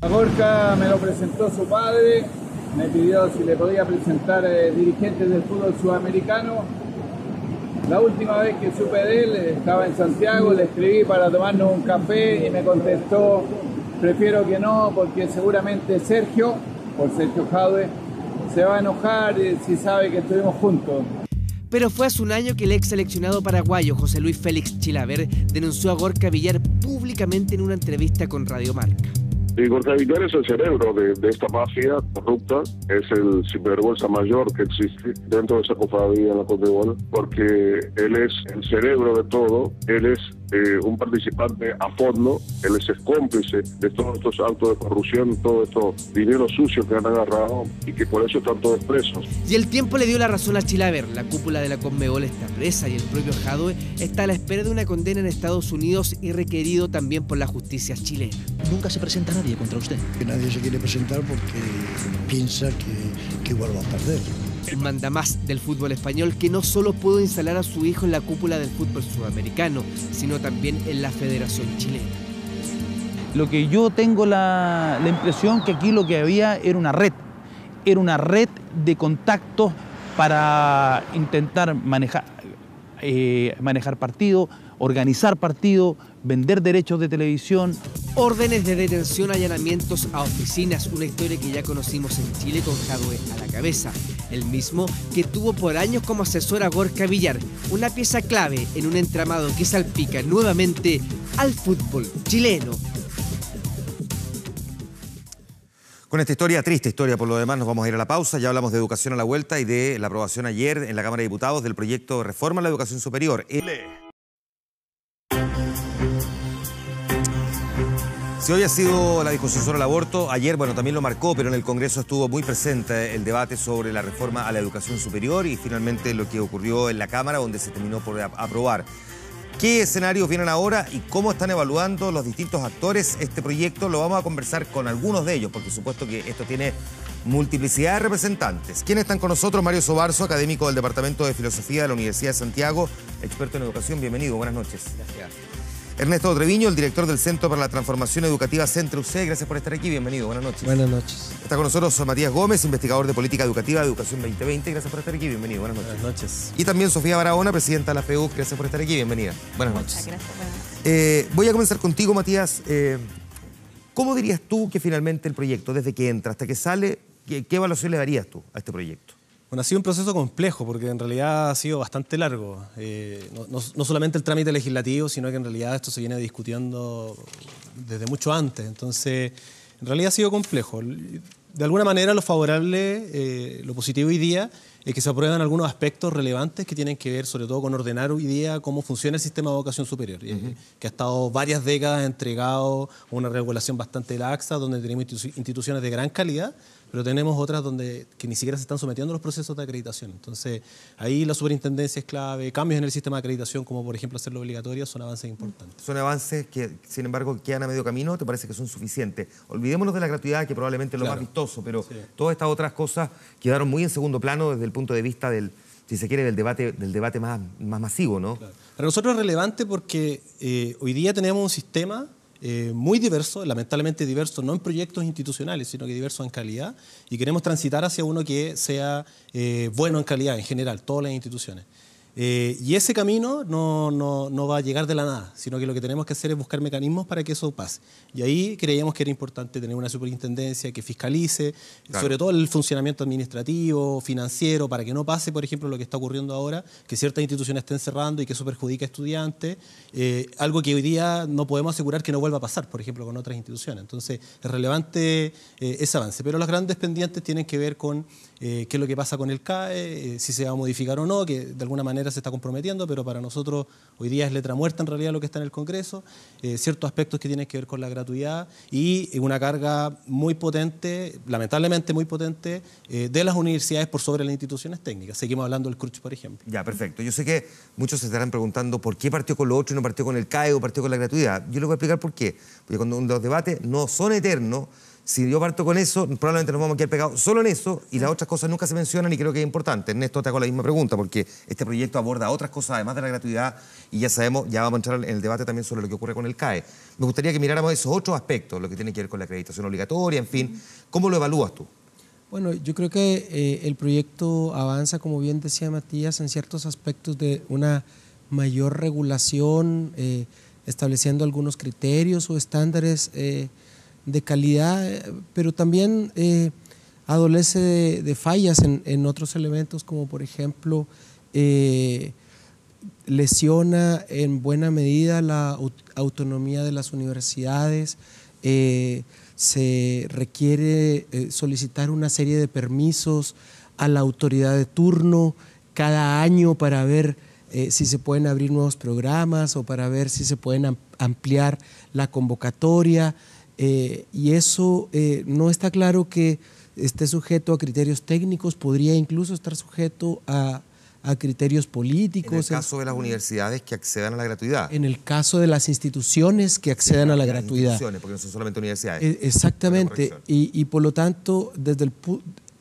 A Gorka me lo presentó su padre, me pidió si le podía presentar dirigentes del fútbol sudamericano. La última vez que supe de él, estaba en Santiago, le escribí para tomarnos un café y me contestó: prefiero que no, porque seguramente Sergio, por Sergio Jadue, se va a enojar si sabe que estuvimos juntos. Pero fue hace un año que el ex seleccionado paraguayo José Luis Félix Chilaver denunció a Gorka Villar públicamente en una entrevista con Radio Marca. Y Gorka Villar es el cerebro de esta mafia corrupta, es el sinvergüenza mayor que existe dentro de esa cofradía en la Conmebol, porque él es el cerebro de todo, él es un participante a fondo, él es cómplice de todos estos actos de corrupción, todos estos dineros sucios que han agarrado y que por eso están todos presos. Y el tiempo le dio la razón a Chilaver. La cúpula de la Conmebol está presa y el propio Jadwe está a la espera de una condena en Estados Unidos y requerido también por la justicia chilena. Nunca se presenta nadie contra usted. Que nadie se quiere presentar porque piensa que igual va a perder. Un mandamás del fútbol español que no solo pudo instalar a su hijo en la cúpula del fútbol sudamericano, sino también en la Federación Chilena. Lo que yo tengo la impresión que aquí lo que había era una red de contactos para intentar manejar partidos, organizar partidos, vender derechos de televisión. Órdenes de detención, allanamientos a oficinas, una historia que ya conocimos en Chile con Jadwe a la cabeza, el mismo que tuvo por años como asesor a Gorka Villar, una pieza clave en un entramado que salpica nuevamente al fútbol chileno. Con esta historia, triste historia por lo demás, nos vamos a ir a la pausa. Ya hablamos de educación a la vuelta y de la aprobación ayer en la Cámara de Diputados del proyecto de reforma a la educación superior. Si hoy ha sido la discusión sobre el aborto, ayer, bueno, también lo marcó, pero en el Congreso estuvo muy presente el debate sobre la reforma a la educación superior y finalmente lo que ocurrió en la Cámara, donde se terminó por aprobar. ¿Qué escenarios vienen ahora y cómo están evaluando los distintos actores este proyecto? Lo vamos a conversar con algunos de ellos, porque supuesto que esto tiene multiplicidad de representantes. ¿Quiénes están con nosotros? Mario Sobarzo, académico del Departamento de Filosofía de la Universidad de Santiago, experto en educación. Bienvenido, buenas noches. Gracias. Ernesto Treviño, el director del Centro para la Transformación Educativa Centro UC. Gracias por estar aquí, bienvenido, buenas noches. Buenas noches. Está con nosotros Matías Gómez, investigador de Política Educativa de Educación 2020. Gracias por estar aquí, bienvenido, buenas noches. Buenas noches. Y también Sofía Barahona, presidenta de la FEUC. Gracias por estar aquí, bienvenida. Buenas noches. Muchas gracias, buenas noches. Voy a comenzar contigo, Matías. ¿Cómo dirías tú que finalmente el proyecto, desde que entra hasta que sale, qué evaluación le darías tú a este proyecto? Bueno, ha sido un proceso complejo porque en realidad ha sido bastante largo. No solamente el trámite legislativo, sino que en realidad esto se viene discutiendo desde mucho antes. Entonces, en realidad ha sido complejo. De alguna manera lo favorable, lo positivo hoy día es que se aprueban algunos aspectos relevantes que tienen que ver sobre todo con ordenar hoy día cómo funciona el sistema de educación superior, que ha estado varias décadas entregado a una regulación bastante laxa, donde tenemos instituciones de gran calidad, pero tenemos otras que ni siquiera se están sometiendo a los procesos de acreditación. Entonces, ahí la superintendencia es clave, cambios en el sistema de acreditación, como por ejemplo hacerlo obligatorio, son avances importantes. Son avances que, sin embargo, quedan a medio camino, ¿te parece que son suficientes? Olvidémonos de la gratuidad, que probablemente es lo más vistoso, pero sí, todas estas otras cosas quedaron muy en segundo plano desde el punto de vista del, si se quiere, del debate más masivo, ¿no? Claro. Para nosotros es relevante porque hoy día tenemos un sistema muy diverso, lamentablemente diverso, no en proyectos institucionales, sino que diverso en calidad, y queremos transitar hacia uno que sea bueno en calidad, en general, todas las instituciones. Y ese camino no va a llegar de la nada, sino que lo que tenemos que hacer es buscar mecanismos para que eso pase. Y ahí creíamos que era importante tener una superintendencia que fiscalice, sobre todo el funcionamiento administrativo, financiero, para que no pase, por ejemplo, lo que está ocurriendo ahora, que ciertas instituciones estén cerrando y que eso perjudica a estudiantes, algo que hoy día no podemos asegurar que no vuelva a pasar, por ejemplo, con otras instituciones. Entonces, es relevante ese avance. Pero los grandes pendientes tienen que ver con qué es lo que pasa con el CAE, si se va a modificar o no, que de alguna manera se está comprometiendo, pero para nosotros hoy día es letra muerta en realidad lo que está en el Congreso, ciertos aspectos que tienen que ver con la gratuidad y una carga muy potente, lamentablemente muy potente, de las universidades por sobre las instituciones técnicas. Seguimos hablando del CRUCH, por ejemplo. Ya, perfecto. Yo sé que muchos se estarán preguntando por qué partió con lo otro y no partió con el CAE o partió con la gratuidad. Yo les voy a explicar por qué. Porque cuando los debates no son eternos, si yo parto con eso, probablemente nos vamos a quedar pegados solo en eso y las otras cosas nunca se mencionan y creo que es importante. Ernesto, te hago la misma pregunta porque este proyecto aborda otras cosas además de la gratuidad y ya sabemos, ya vamos a entrar en el debate también sobre lo que ocurre con el CAE. Me gustaría que miráramos esos otros aspectos, lo que tiene que ver con la acreditación obligatoria, en fin. ¿Cómo lo evalúas tú? Bueno, yo creo que el proyecto avanza, como bien decía Matías, en ciertos aspectos de una mayor regulación, estableciendo algunos criterios o estándares de calidad, pero también adolece de fallas en otros elementos, como por ejemplo lesiona en buena medida la autonomía de las universidades, se requiere solicitar una serie de permisos a la autoridad de turno cada año para ver si se pueden abrir nuevos programas o para ver si se pueden ampliar la convocatoria, y eso no está claro que esté sujeto a criterios técnicos, podría incluso estar sujeto a criterios políticos. En el caso de las universidades que accedan a la gratuidad. En el caso de las instituciones que accedan a la gratuidad. Instituciones, porque no son solamente universidades. Exactamente, y por lo tanto,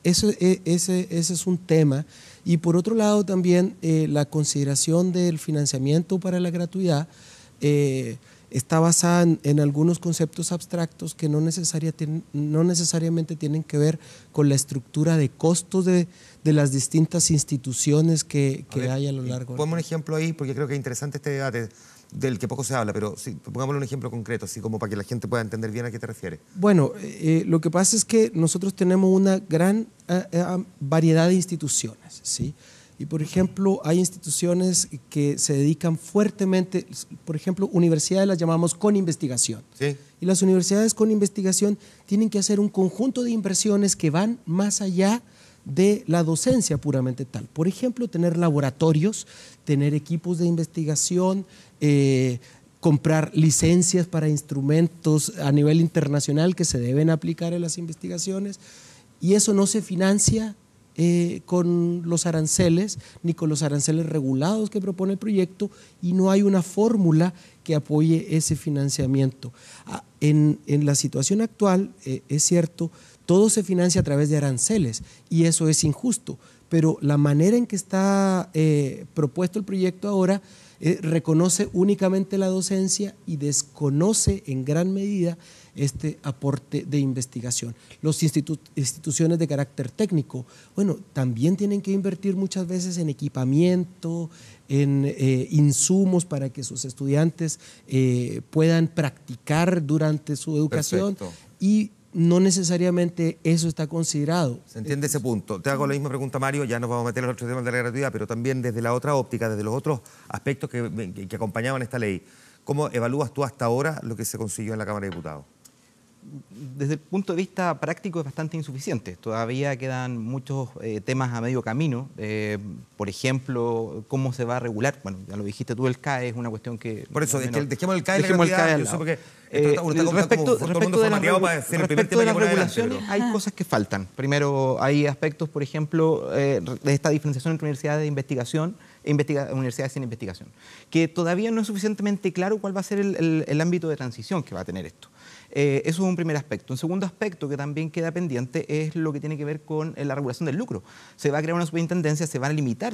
ese es un tema. Y por otro lado también la consideración del financiamiento para la gratuidad está basada en algunos conceptos abstractos que no necesariamente tienen que ver con la estructura de costos de las distintas instituciones que hay a lo largo. Ponme un ejemplo ahí, porque creo que es interesante este debate del que poco se habla, pero sí, pongámosle un ejemplo concreto, así como para que la gente pueda entender bien a qué te refieres. Bueno, lo que pasa es que nosotros tenemos una gran variedad de instituciones, ¿sí? Y por ejemplo, hay instituciones que se dedican fuertemente, por ejemplo, universidades las llamamos con investigación. ¿Sí? Y las universidades con investigación tienen que hacer un conjunto de inversiones que van más allá de la docencia puramente tal. Por ejemplo, tener laboratorios, tener equipos de investigación, comprar licencias para instrumentos a nivel internacional que se deben aplicar en las investigaciones, y eso no se financia con los aranceles, ni con los aranceles regulados que propone el proyecto, y no hay una fórmula que apoye ese financiamiento. En la situación actual, es cierto, todo se financia a través de aranceles, y eso es injusto, pero la manera en que está propuesto el proyecto ahora reconoce únicamente la docencia y desconoce en gran medida este aporte de investigación. Las instituciones de carácter técnico, bueno, también tienen que invertir muchas veces en equipamiento, en insumos para que sus estudiantes puedan practicar durante su educación. Perfecto. Y no necesariamente eso está considerado. Se entiende ese punto. Te hago la misma pregunta, Mario, ya nos vamos a meter en el otro tema de la gratuidad, pero también desde la otra óptica, desde los otros aspectos que acompañaban esta ley. ¿Cómo evalúas tú hasta ahora lo que se consiguió en la Cámara de Diputados? Desde el punto de vista práctico es bastante insuficiente. Todavía quedan muchos temas a medio camino. Por ejemplo, cómo se va a regular. Bueno, ya lo dijiste tú, el CAE es una cuestión que... Por eso, dejemos el CAE en la gratuidad. Yo sé porque respecto de las regulaciones hay cosas que faltan. Primero, hay aspectos, por ejemplo, de esta diferenciación entre universidades de investigación e universidades sin investigación, que todavía no es suficientemente claro cuál va a ser el ámbito de transición que va a tener esto. Eso es un primer aspecto. Un segundo aspecto que también queda pendiente es lo que tiene que ver con la regulación del lucro. Se va a crear una superintendencia, se van a limitar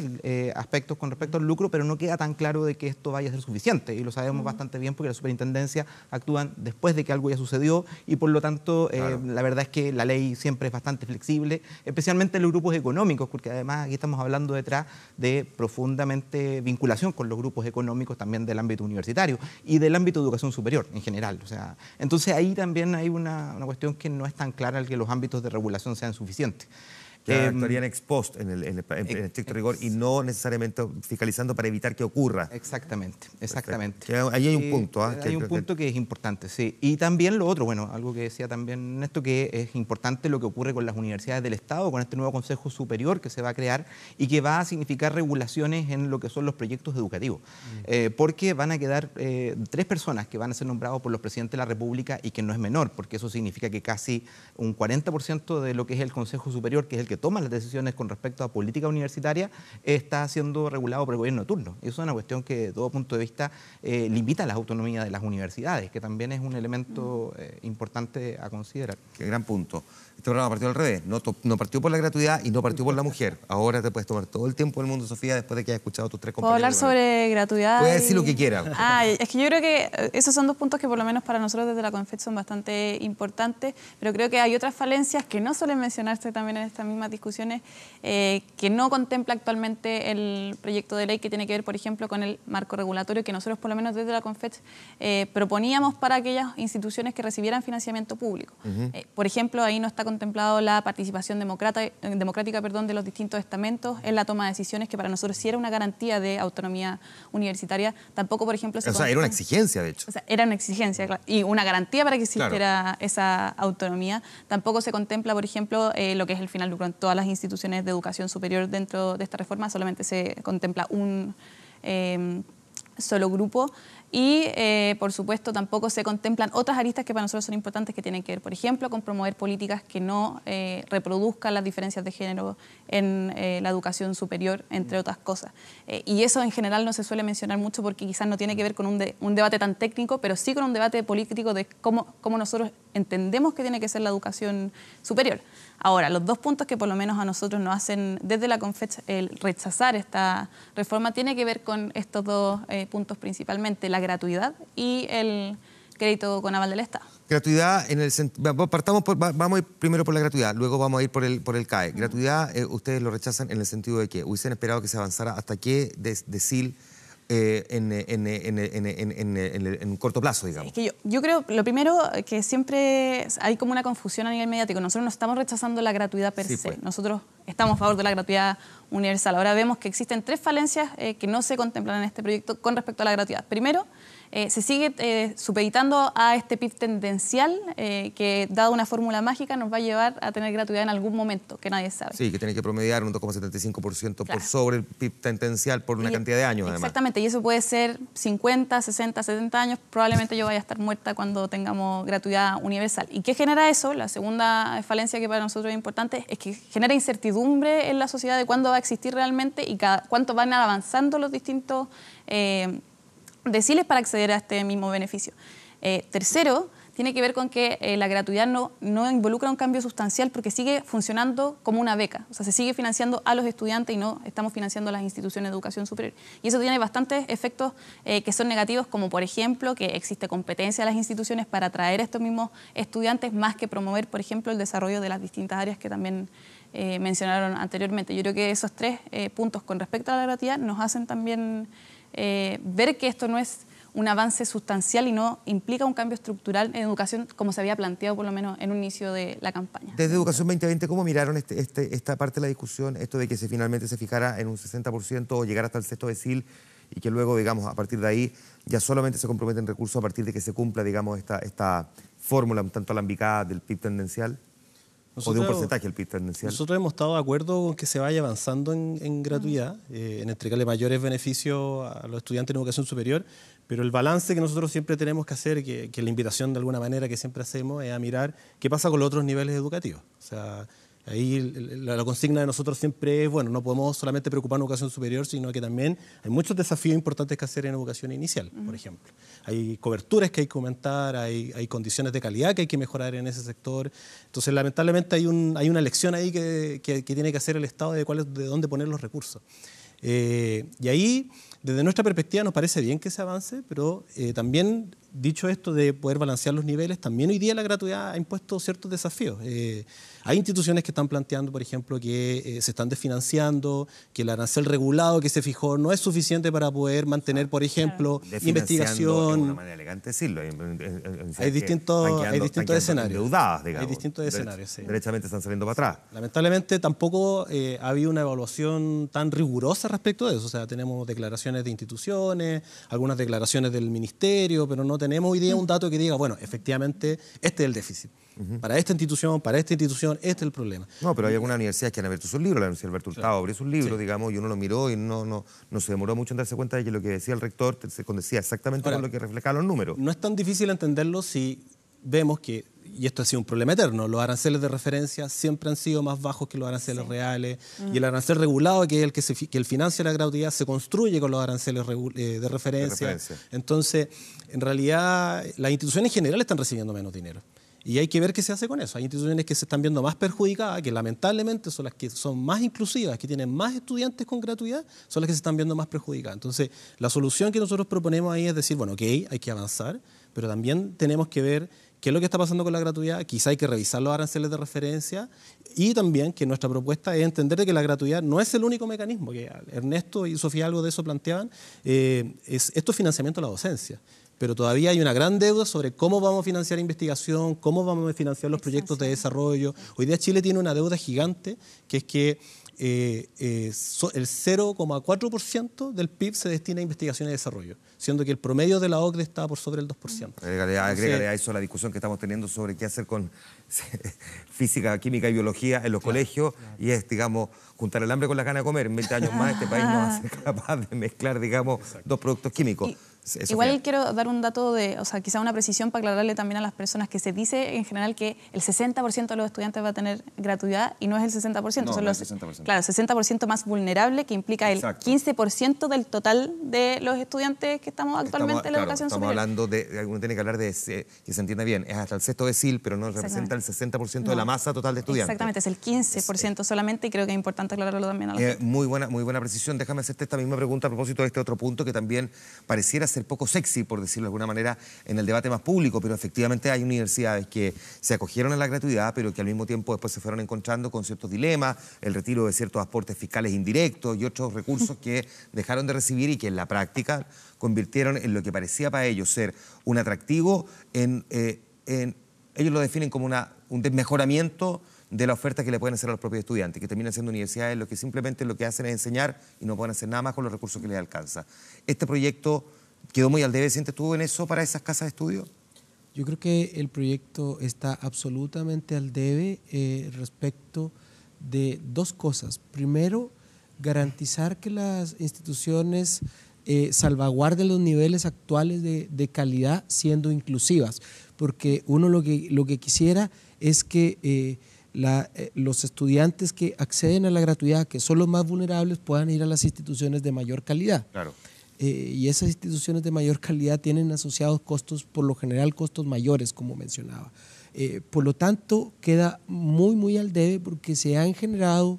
aspectos con respecto al lucro, pero no queda tan claro de que esto vaya a ser suficiente, y lo sabemos bastante bien porque las superintendencias actúan después de que algo ya sucedió, y por lo tanto la verdad es que la ley siempre es bastante flexible, especialmente en los grupos económicos, porque además aquí estamos hablando detrás de profundamente vinculación con los grupos económicos también del ámbito universitario y del ámbito de educación superior en general. O sea, entonces ahí también hay una cuestión que no es tan clara, el que los ámbitos de regulación sean suficientes. Que actuarían ex post en estricto rigor y no necesariamente fiscalizando para evitar que ocurra. Exactamente. Ahí hay un punto. Hay un punto que es importante, sí. Y también lo otro, bueno, algo que decía también Néstor, que es importante lo que ocurre con las universidades del Estado, con este nuevo Consejo Superior que se va a crear y que va a significar regulaciones en lo que son los proyectos educativos. Porque van a quedar 3 personas que van a ser nombrados por los presidentes de la República, y que no es menor, porque eso significa que casi un 40% de lo que es el Consejo Superior, que es el que toma las decisiones con respecto a política universitaria, está siendo regulado por el gobierno de turno. Y eso es una cuestión que, de todo punto de vista, limita la autonomía de las universidades, que también es un elemento importante a considerar. Qué gran punto. Este programa partió al revés, no partió por la gratuidad y no partió por la mujer. Ahora te puedes tomar todo el tiempo del mundo, Sofía, después de que hayas escuchado tus 3 compañeros. ¿Puedo hablar sobre gratuidad? Puedes decir lo que quieras. Es que yo creo que esos son 2 puntos que por lo menos para nosotros desde la CONFET son bastante importantes, pero creo que hay otras falencias que no suelen mencionarse también en estas mismas discusiones, que no contempla actualmente el proyecto de ley, que tiene que ver, por ejemplo, con el marco regulatorio que nosotros por lo menos desde la CONFET proponíamos para aquellas instituciones que recibieran financiamiento público. Por ejemplo, ahí no está contemplado la participación democrática de los distintos estamentos en la toma de decisiones, que para nosotros sí era una garantía de autonomía universitaria. Tampoco, por ejemplo... era una exigencia, de hecho. O sea, era una exigencia, claro, y una garantía para que existiera esa autonomía. Tampoco se contempla, por ejemplo, lo que es el final lucro en todas las instituciones de educación superior dentro de esta reforma. Solamente se contempla un solo grupo. Y, por supuesto, tampoco se contemplan otras aristas que para nosotros son importantes, que tienen que ver, por ejemplo, con promover políticas que no reproduzcan las diferencias de género en la educación superior, entre otras cosas. Y eso en general no se suele mencionar mucho porque quizás no tiene que ver con un debate tan técnico, pero sí con un debate político de cómo nosotros entendemos que tiene que ser la educación superior. Ahora, los dos puntos que por lo menos a nosotros nos hacen desde la CONFETS el rechazar esta reforma tiene que ver con estos dos puntos principalmente, la gratuidad y el crédito con aval del Estado. Gratuidad, en el vamos a ir primero por la gratuidad, luego vamos a ir por el CAE. Gratuidad, ustedes lo rechazan en el sentido de que hubiesen esperado que se avanzara hasta qué decil en corto plazo, digamos. Es que yo creo, lo primero, que siempre hay como una confusión a nivel mediático. Nosotros no estamos rechazando la gratuidad per se. Pues. Nosotros estamos a favor de la gratuidad universal. Ahora vemos que existen tres falencias que no se contemplan en este proyecto con respecto a la gratuidad. Primero, se sigue supeditando a este PIB tendencial que, dada una fórmula mágica, nos va a llevar a tener gratuidad en algún momento, que nadie sabe. Sí, que tiene que promediar un 2,75% por sobre el PIB tendencial por una cantidad de años, además. Exactamente, y eso puede ser 50, 60, 70 años. Probablemente yo vaya a estar muerta cuando tengamos gratuidad universal. ¿Y qué genera eso? La segunda falencia que para nosotros es importante es que genera incertidumbre en la sociedad de cuándo va a existir realmente y cuánto van avanzando los distintos deciles para acceder a este mismo beneficio. Tercero, tiene que ver con que la gratuidad no involucra un cambio sustancial porque sigue funcionando como una beca. O sea, se sigue financiando a los estudiantes y no estamos financiando a las instituciones de educación superior. Y eso tiene bastantes efectos que son negativos, como por ejemplo que existe competencia de las instituciones para atraer a estos mismos estudiantes, más que promover, por ejemplo, el desarrollo de las distintas áreas que también mencionaron anteriormente. Yo creo que esos tres puntos con respecto a la gratuidad nos hacen también ver que esto no es un avance sustancial y no implica un cambio estructural en educación como se había planteado por lo menos en un inicio de la campaña. Desde Educación 2020, ¿cómo miraron esta parte de la discusión, esto de que finalmente se fijara en un 60% o llegara hasta el sexto decil y que luego, digamos, a partir de ahí ya solamente se comprometen recursos a partir de que se cumpla, digamos, esta fórmula un tanto alambicada del PIB tendencial? ¿O de un porcentaje del PIB tendencial? Nosotros hemos estado de acuerdo con que se vaya avanzando en gratuidad, en entregarle mayores beneficios a los estudiantes en educación superior, pero el balance que nosotros siempre tenemos que hacer, que la invitación de alguna manera que siempre hacemos, es a mirar qué pasa con los otros niveles educativos. O sea, ahí la consigna de nosotros siempre es, bueno, no podemos solamente preocuparnos en educación superior, sino que también hay muchos desafíos importantes que hacer en educación inicial, por ejemplo. Hay coberturas que hay que aumentar, hay condiciones de calidad que hay que mejorar en ese sector. Entonces, lamentablemente hay una elección ahí que tiene que hacer el Estado de dónde poner los recursos. Y ahí, desde nuestra perspectiva, nos parece bien que se avance, pero también, dicho esto de poder balancear los niveles, también hoy día la gratuidad ha impuesto ciertos desafíos. Hay instituciones que están planteando, por ejemplo, que se están desfinanciando, que el arancel regulado que se fijó no es suficiente para poder mantener, por ejemplo, investigación. Es una manera elegante de decirlo. Hay distintos escenarios. Endeudadas, digamos. Hay distintos escenarios, sí. Derechamente están saliendo para atrás. Lamentablemente tampoco ha habido una evaluación tan rigurosa respecto de eso. O sea, tenemos declaraciones de instituciones, algunas declaraciones del ministerio, pero no tenemos hoy día un dato que diga, bueno, efectivamente, este es el déficit. Para esta institución, este es el problema. No, pero hay algunas universidades que han abierto sus libros. La Universidad Alberto Hurtado abrió sus libros, digamos, y uno lo miró y no se demoró mucho en darse cuenta de que lo que decía el rector se condecía exactamente con lo que reflejaban los números. No es tan difícil entenderlo si vemos que, y esto ha sido un problema eterno, los aranceles de referencia siempre han sido más bajos que los aranceles reales, y el arancel regulado, que es el que financia la gratuidad, se construye con los aranceles de referencia. Entonces, en realidad, las instituciones en general están recibiendo menos dinero. Y hay que ver qué se hace con eso. Hay instituciones que se están viendo más perjudicadas, que lamentablemente son las que son más inclusivas, que tienen más estudiantes con gratuidad, son las que se están viendo más perjudicadas. Entonces, la solución que nosotros proponemos ahí es decir, bueno, ok, hay que avanzar, pero también tenemos que ver qué es lo que está pasando con la gratuidad. Quizá hay que revisar los aranceles de referencia y también que nuestra propuesta es entender que la gratuidad no es el único mecanismo, que Ernesto y Sofía algo de eso planteaban, esto es financiamiento de la docencia. Pero todavía hay una gran deuda sobre cómo vamos a financiar investigación, cómo vamos a financiar los proyectos de desarrollo. Hoy día Chile tiene una deuda gigante, que es que el 0,4% del PIB se destina a investigación y desarrollo, siendo que el promedio de la OCDE está por sobre el 2%. Agrégale a eso la discusión que estamos teniendo sobre qué hacer con física, química y biología en los colegios, y es, digamos, juntar el hambre con la gana de comer. En 20 años más este país no va a ser capaz de mezclar, digamos, dos productos químicos. Igual quiero dar un dato quizá una precisión para aclararle también a las personas que se dice en general que el 60% de los estudiantes va a tener gratuidad, y no es el 60%, no, son no los 60%. Claro, 60% más vulnerable, que implica el 15% del total de los estudiantes que estamos actualmente en la educación superior. Estamos hablando de, uno tiene que hablar de, que se entienda bien, es hasta el sexto decil, pero no representa el 60% de la masa total de estudiantes. Exactamente, es el 15% solamente, y creo que es importante aclararlo también a la gente. Muy buena precisión. Déjame hacerte esta misma pregunta a propósito de este otro punto que también pareciera ser poco sexy, por decirlo de alguna manera, en el debate más público, pero efectivamente hay universidades que se acogieron a la gratuidad, pero que al mismo tiempo después se fueron encontrando con ciertos dilemas, el retiro de ciertos aportes fiscales indirectos y otros recursos que dejaron de recibir y que en la práctica convirtieron en lo que parecía para ellos ser un atractivo, ellos lo definen como un desmejoramiento de la oferta que le pueden hacer a los propios estudiantes, que terminan siendo universidades lo que simplemente lo que hacen es enseñar y no pueden hacer nada más con los recursos que les alcanza. ¿Este proyecto quedó muy al debe, sientes tú, en eso para esas casas de estudio? Yo creo que el proyecto está absolutamente al debe respecto de dos cosas. Primero, garantizar que las instituciones salvaguarden los niveles actuales de calidad siendo inclusivas, porque uno lo que quisiera es que los estudiantes que acceden a la gratuidad, que son los más vulnerables, puedan ir a las instituciones de mayor calidad. Claro. Y esas instituciones de mayor calidad tienen asociados costos, por lo general costos mayores, como mencionaba. Por lo tanto, queda muy al debe porque se han generado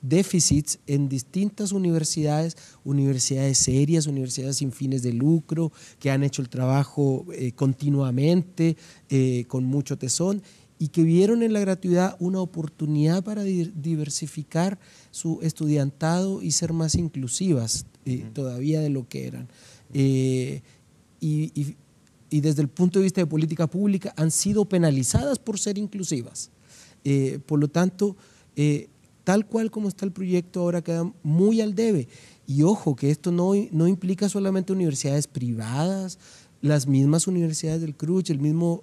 déficits en distintas universidades serias, universidades sin fines de lucro, que han hecho el trabajo continuamente, con mucho tesón, y que vieron en la gratuidad una oportunidad para diversificar su estudiantado y ser más inclusivas todavía de lo que eran. Y desde el punto de vista de política pública han sido penalizadas por ser inclusivas. Por lo tanto, tal cual como está el proyecto ahora queda muy al debe. Y ojo, que esto no implica solamente universidades privadas, las mismas universidades del CRUCH, el mismo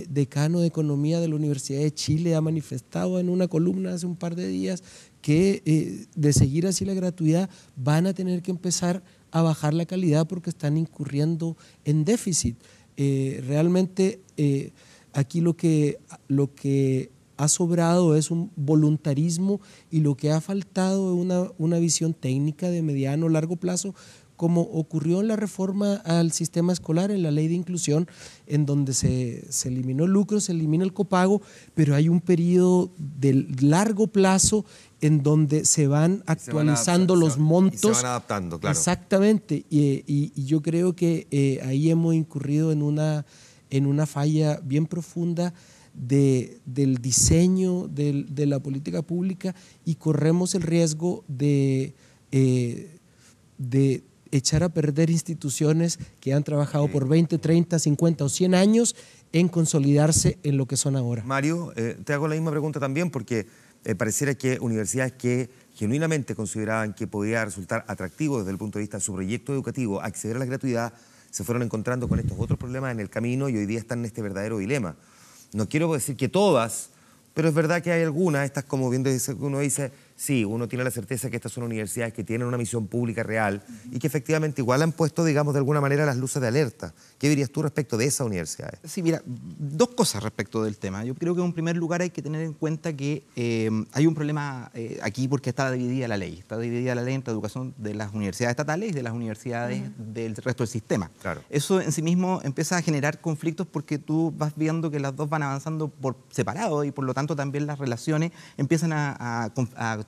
decano de Economía de la Universidad de Chile ha manifestado en una columna hace un par de días que de seguir así la gratuidad van a tener que empezar a bajar la calidad porque están incurriendo en déficit. Realmente aquí lo que ha sobrado es un voluntarismo, y lo que ha faltado es una visión técnica de mediano o largo plazo, como ocurrió en la reforma al sistema escolar, en la ley de inclusión, en donde se eliminó el lucro, se elimina el copago, pero hay un periodo de largo plazo en donde se van actualizando los montos. Y se van adaptando, claro. Exactamente, y yo creo que ahí hemos incurrido en una falla bien profunda del diseño de la política pública, y corremos el riesgo de echar a perder instituciones que han trabajado por 20, 30, 50 o 100 años en consolidarse en lo que son ahora. Mario, te hago la misma pregunta también, porque pareciera que universidades que genuinamente consideraban que podía resultar atractivo desde el punto de vista de su proyecto educativo acceder a la gratuidad, se fueron encontrando con estos otros problemas en el camino y hoy día están en este verdadero dilema. No quiero decir que todas, pero es verdad que hay algunas, estas como bien uno dice, sí, uno tiene la certeza que estas son universidades que tienen una misión pública real y que efectivamente igual han puesto, digamos, de alguna manera las luces de alerta. ¿Qué dirías tú respecto de esas universidades? Sí, mira, dos cosas respecto del tema. Yo creo que en primer lugar hay que tener en cuenta que hay un problema aquí porque está dividida la ley. Está dividida la ley entre educación de las universidades estatales y de las universidades del resto del sistema. Claro. Eso en sí mismo empieza a generar conflictos porque tú vas viendo que las dos van avanzando por separado y por lo tanto también las relaciones empiezan a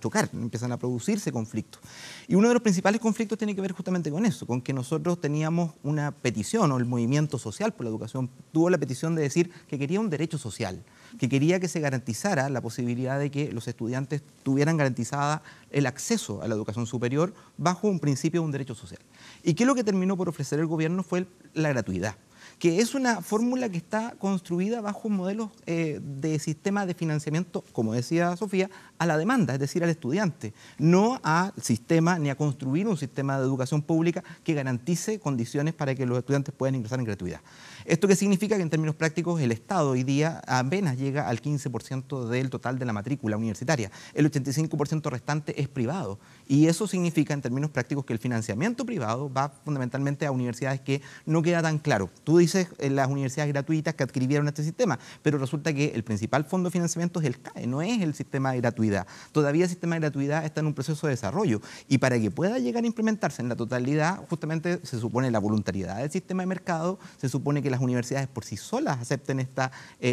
chocar, empiezan a producirse conflictos. Y uno de los principales conflictos tiene que ver justamente con eso, con que nosotros teníamos una petición, o el movimiento social por la educación tuvo la petición de decir que quería un derecho social, que quería que se garantizara la posibilidad de que los estudiantes tuvieran garantizada el acceso a la educación superior bajo un principio de un derecho social. ¿Y qué es lo que terminó por ofrecer el gobierno? Fue la gratuidad, que es una fórmula que está construida bajo modelos de sistema de financiamiento, como decía Sofía, a la demanda, es decir, al estudiante, no al sistema ni a construir un sistema de educación pública que garantice condiciones para que los estudiantes puedan ingresar en gratuidad. ¿Esto qué significa? Que en términos prácticos el Estado hoy día apenas llega al 15% del total de la matrícula universitaria. El 85% restante es privado. Y eso significa en términos prácticos que el financiamiento privado va fundamentalmente a universidades que no queda tan claro. Tú dices las universidades gratuitas que adquirieron este sistema, pero resulta que el principal fondo de financiamiento es el CAE, no es el sistema de gratuidad. Todavía el sistema de gratuidad está en un proceso de desarrollo y para que pueda llegar a implementarse en la totalidad, justamente se supone la voluntariedad del sistema de mercado, se supone que las universidades por sí solas acepten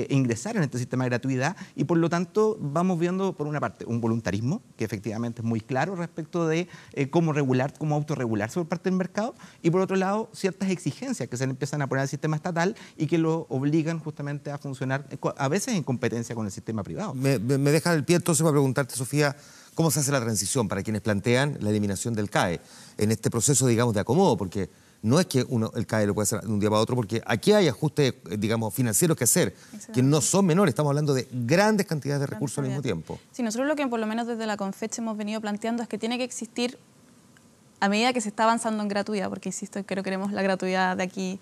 ingresar en este sistema de gratuidad y por lo tanto vamos viendo por una parte un voluntarismo que efectivamente es muy claro respecto de cómo autorregularse por parte del mercado y por otro lado ciertas exigencias que se le empiezan a poner al sistema estatal y que lo obligan justamente a funcionar a veces en competencia con el sistema privado. Me deja el pie entonces para preguntarte, Sofía, ¿cómo se hace la transición para quienes plantean la eliminación del CAE en este proceso, digamos, de acomodo? Porque no es que el CAE lo puede hacer de un día para otro, porque aquí hay ajustes, digamos, financieros que hacer, que no son menores. Estamos hablando de grandes cantidades de recursos al mismo tiempo. Sí, nosotros lo que por lo menos desde la Confeche hemos venido planteando es que tiene que existir, a medida que se está avanzando en gratuidad, porque insisto, que no queremos la gratuidad de aquí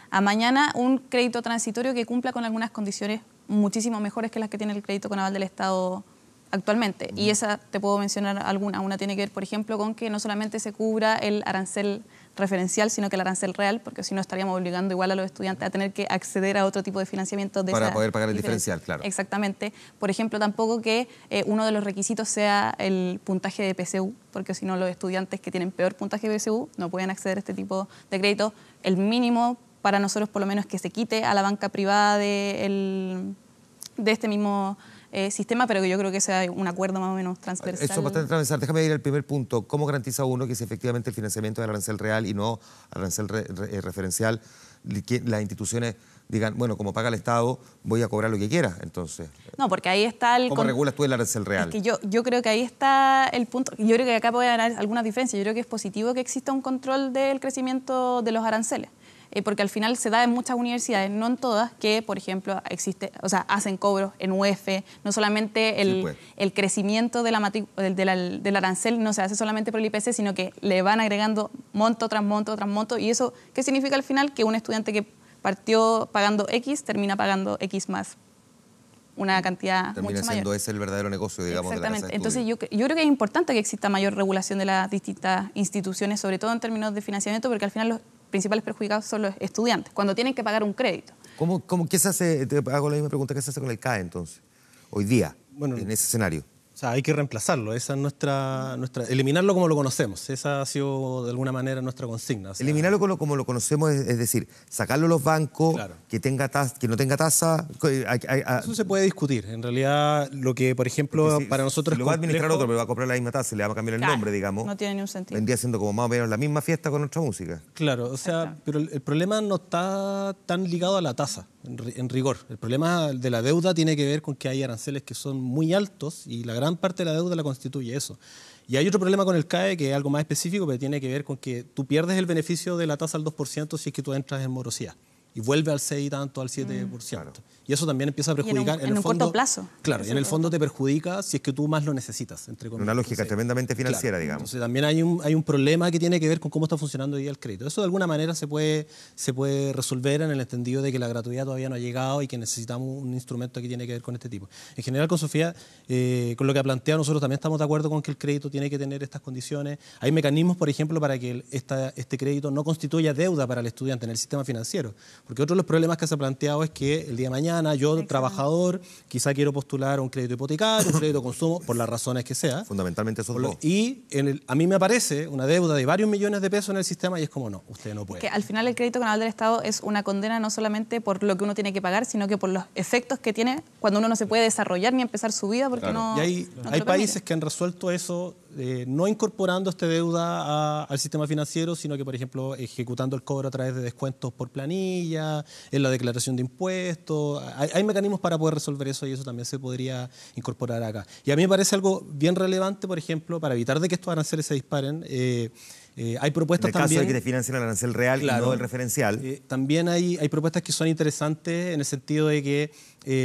a mañana, un crédito transitorio que cumpla con algunas condiciones muchísimo mejores que las que tiene el crédito con aval del Estado actualmente. Y esa te puedo mencionar alguna. Una tiene que ver, por ejemplo, con que no solamente se cubra el arancel referencial, sino que el arancel real, porque si no estaríamos obligando igual a los estudiantes a tener que acceder a otro tipo de financiamiento. Para poder pagar el diferencial, claro. Exactamente. Por ejemplo, tampoco que uno de los requisitos sea el puntaje de PSU, porque si no los estudiantes que tienen peor puntaje de PSU no pueden acceder a este tipo de crédito. El mínimo para nosotros, por lo menos, es que se quite a la banca privada de este mismo sistema, pero que yo creo que sea un acuerdo más o menos transversal. Eso es bastante transversal. Déjame ir al primer punto. ¿Cómo garantiza uno que si efectivamente el financiamiento es el arancel real y no arancel referencial, que las instituciones digan, bueno, como paga el Estado, voy a cobrar lo que quiera, entonces? No, porque ahí está el... ¿Cómo regulas tú el arancel real? Es que yo creo que ahí está el punto. Yo creo que acá puede haber algunas diferencias. Yo creo que es positivo que exista un control del crecimiento de los aranceles. Porque al final se da en muchas universidades, no en todas, que, por ejemplo, hacen cobros en UF, no solamente el crecimiento de del arancel no se hace solamente por el IPC, sino que le van agregando monto tras monto tras monto, y eso, ¿qué significa al final? Que un estudiante que partió pagando X, termina pagando X más una cantidad termina mucho siendo mayor. ese el verdadero negocio, digamos, Exactamente. de la casa de Entonces yo creo que es importante que exista mayor regulación de las distintas instituciones, sobre todo en términos de financiamiento, porque al final los principales perjudicados son los estudiantes, cuando tienen que pagar un crédito. ¿Qué se hace? Te hago la misma pregunta, ¿qué se hace con el CAE entonces, hoy día, en ese escenario? O sea, hay que reemplazarlo, esa es nuestra eliminarlo como lo conocemos, esa ha sido de alguna manera nuestra consigna. O sea, eliminarlo como lo conocemos, es decir, sacarlo de los bancos, claro, que no tenga tasa. Eso se puede discutir. En realidad, lo que, por ejemplo, para nosotros lo va a administrar otro, pero va a comprar la misma tasa, le va a cambiar el nombre, digamos. No tiene ningún sentido. Vendría siendo como más o menos la misma fiesta con nuestra música. Claro, o sea, pero el problema no está tan ligado a la tasa, en rigor. El problema de la deuda tiene que ver con que hay aranceles que son muy altos y la gran parte de la deuda la constituye eso. Y hay otro problema con el CAE que es algo más específico, pero tiene que ver con que tú pierdes el beneficio de la tasa al 2% si es que tú entras en morosidad. Y vuelve al 6 y tanto, al 7%. Claro. Y eso también empieza a perjudicar. En un corto plazo. Claro, y en el fondo te perjudica si es que tú más lo necesitas. Entre comillas. Una lógica tremendamente financiera, claro, digamos. Entonces también hay un problema que tiene que ver con cómo está funcionando hoy día el crédito. Eso de alguna manera se puede resolver en el entendido de que la gratuidad todavía no ha llegado y que necesitamos un instrumento que tiene que ver con este tipo. En general, con Sofía, con lo que ha planteado, nosotros también estamos de acuerdo con que el crédito tiene que tener estas condiciones. Hay mecanismos, por ejemplo, para que este crédito no constituya deuda para el estudiante en el sistema financiero. Porque otro de los problemas que se ha planteado es que el día de mañana yo, trabajador, quizá quiero postular un crédito hipotecario, un crédito de consumo, por las razones que sea. Fundamentalmente esos dos. Y a mí me aparece una deuda de varios millones de pesos en el sistema y es como, no, usted no puede. Que al final el crédito con aval del Estado es una condena no solamente por lo que uno tiene que pagar, sino que por los efectos que tiene cuando uno no se puede desarrollar ni empezar su vida porque claro. Y hay países que han resuelto eso no incorporando esta deuda al sistema financiero, sino que, por ejemplo, ejecutando el cobro a través de descuentos por planilla, en la declaración de impuestos. Hay mecanismos para poder resolver eso y eso también se podría incorporar acá. Y a mí me parece algo bien relevante, por ejemplo, para evitar de que estos aranceles se disparen, Hay propuestas en el caso también, de que te financien el arancel real, claro, y no el referencial. También hay propuestas que son interesantes en el sentido de que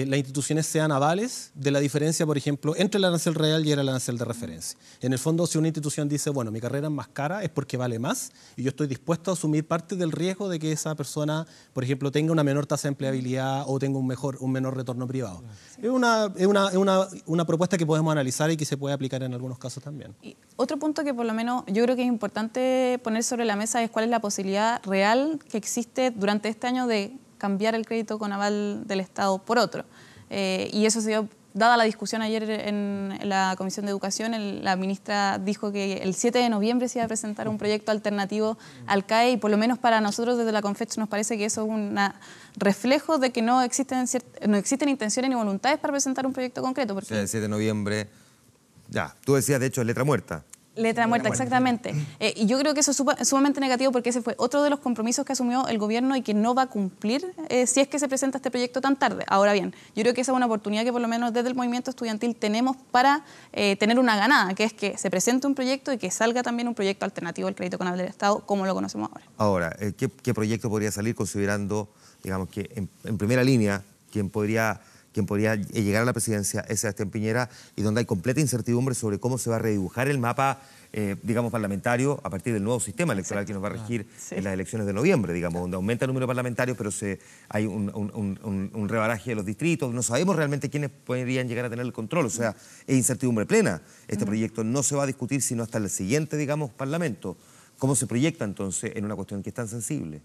las instituciones sean avales de la diferencia, por ejemplo, entre el arancel real y el arancel de referencia. En el fondo, si una institución dice, bueno, mi carrera es más cara, es porque vale más y yo estoy dispuesto a asumir parte del riesgo de que esa persona, por ejemplo, tenga una menor tasa de empleabilidad o tenga un menor retorno privado. Sí. Es una propuesta que podemos analizar y que se puede aplicar en algunos casos también. Y otro punto que por lo menos yo creo que es importante poner sobre la mesa es cuál es la posibilidad real que existe durante este año de cambiar el crédito con aval del Estado por otro. Y eso se dio, dada la discusión ayer en la Comisión de Educación, la ministra dijo que el 7 de noviembre se iba a presentar un proyecto alternativo al CAE y por lo menos para nosotros desde la Confech nos parece que eso es un reflejo de que no existen intenciones ni voluntades para presentar un proyecto concreto. Porque... O sea, el 7 de noviembre, ya, tú decías de hecho letra muerta. Letra muerta, exactamente. Y yo creo que eso es sumamente negativo porque ese fue otro de los compromisos que asumió el gobierno y que no va a cumplir si es que se presenta este proyecto tan tarde. Ahora bien, yo creo que esa es una oportunidad que por lo menos desde el movimiento estudiantil tenemos para tener una ganada, que es que se presente un proyecto y que salga también un proyecto alternativo al crédito con aval del Estado como lo conocemos ahora. Ahora, ¿qué proyecto podría salir considerando, digamos, que en primera línea, quien podría llegar a la presidencia es Sebastián Piñera y donde hay completa incertidumbre sobre cómo se va a redibujar el mapa, digamos, parlamentario a partir del nuevo sistema electoral que nos va a regir en las elecciones de noviembre, digamos, donde aumenta el número de parlamentarios, pero hay un rebaraje de los distritos, no sabemos realmente quiénes podrían llegar a tener el control, o sea, es incertidumbre plena. Este proyecto no se va a discutir sino hasta el siguiente, digamos, parlamento. ¿Cómo se proyecta entonces en una cuestión que es tan sensible?